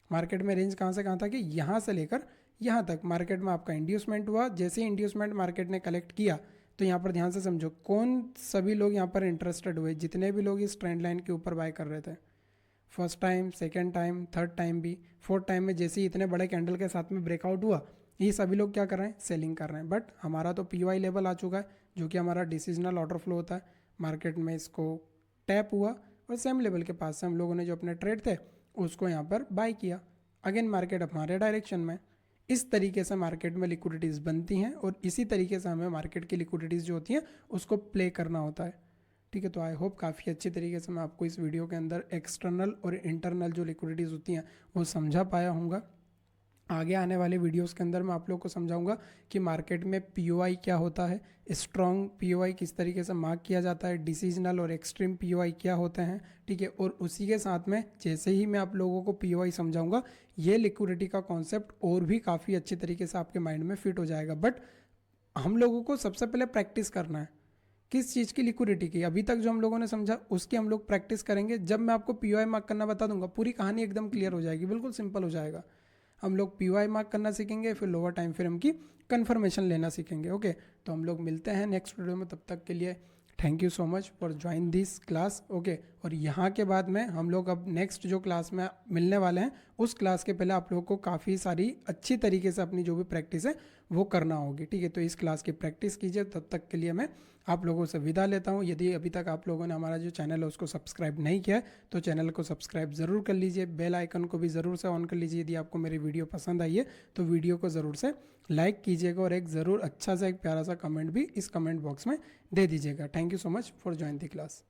मार्केट में रेंज कहाँ से कहाँ तक है, यहाँ से लेकर यहाँ तक। मार्केट में आपका इंड्यूसमेंट हुआ, जैसे ही इंड्यूसमेंट मार्केट ने कलेक्ट किया, तो यहाँ पर ध्यान से समझो, कौन सभी लोग यहाँ पर इंटरेस्टेड हुए, जितने भी लोग इस ट्रेंड लाइन के ऊपर बाय कर रहे थे, first time, second time, third time भी, फोर्थ टाइम में जैसे ही इतने बड़े कैंडल के साथ में ब्रेकआउट हुआ, ये सभी लोग क्या कर रहे हैं, सेलिंग कर रहे हैं। बट हमारा तो पीवाई लेवल आ चुका है, जो कि हमारा डिसीजनल ऑर्डर फ्लो होता है। मार्केट में इसको टैप हुआ और सेम लेवल के पास से हम लोगों ने जो अपने ट्रेड थे उसको यहाँ पर बाय किया। अगेन मार्केट हमारे डायरेक्शन में। इस तरीके से मार्केट में लिक्विडिटीज़ बनती हैं और इसी तरीके से हमें मार्केट की लिक्विडिटीज़ जो होती हैं उसको प्ले करना होता है। ठीक है, तो आई होप काफ़ी अच्छी तरीके से मैं आपको इस वीडियो के अंदर एक्सटर्नल और इंटरनल जो लिक्विडिटीज़ होती हैं वो समझा पाया हूँगा। आगे आने वाले वीडियोस के अंदर मैं आप लोग को समझाऊंगा कि मार्केट में पीओआई क्या होता है, स्ट्रॉन्ग पीओआई किस तरीके से मार्क किया जाता है, डिसीजनल और एक्सट्रीम पीओआई क्या होते हैं। ठीक है, और उसी के साथ में जैसे ही मैं आप लोगों को पीओआई समझाऊंगा, ये लिक्विडिटी का कॉन्सेप्ट और भी काफ़ी अच्छी तरीके से आपके माइंड में फिट हो जाएगा। बट हम लोगों को सबसे पहले प्रैक्टिस करना है किस चीज़ की, लिक्विडिटी की। अभी तक जो हम लोगों ने समझा उसकी हम लोग प्रैक्टिस करेंगे। जब मैं आपको पीओआई मार्क करना बता दूंगा, पूरी कहानी एकदम क्लियर हो जाएगी, बिल्कुल सिंपल हो जाएगा। हम लोग पीओआई मार्क करना सीखेंगे, फिर लोअर टाइम फ्रेम की कंफर्मेशन लेना सीखेंगे। ओके, तो हम लोग मिलते हैं नेक्स्ट वीडियो में। तब तक के लिए thank you so much for join this class. Okay, और यहाँ के बाद में हम लोग अब नेक्स्ट जो क्लास में मिलने वाले हैं उस क्लास के पहले आप लोगों को काफ़ी सारी अच्छी तरीके से अपनी जो भी प्रैक्टिस है वो करना होगी, ठीक है। तो इस क्लास की प्रैक्टिस कीजिए, तब तक के लिए मैं आप लोगों से विदा लेता हूँ। यदि अभी तक आप लोगों ने हमारा जो चैनल है उसको सब्सक्राइब नहीं किया है तो चैनल को सब्सक्राइब ज़रूर कर लीजिए, बेल आइकन को भी ज़रूर से ऑन कर लीजिए। यदि आपको मेरी वीडियो पसंद आई है तो वीडियो को ज़रूर से लाइक कीजिएगा और एक ज़रूर अच्छा सा एक प्यारा सा कमेंट भी इस कमेंट बॉक्स में दे दीजिएगा। Thank you so much for join the class.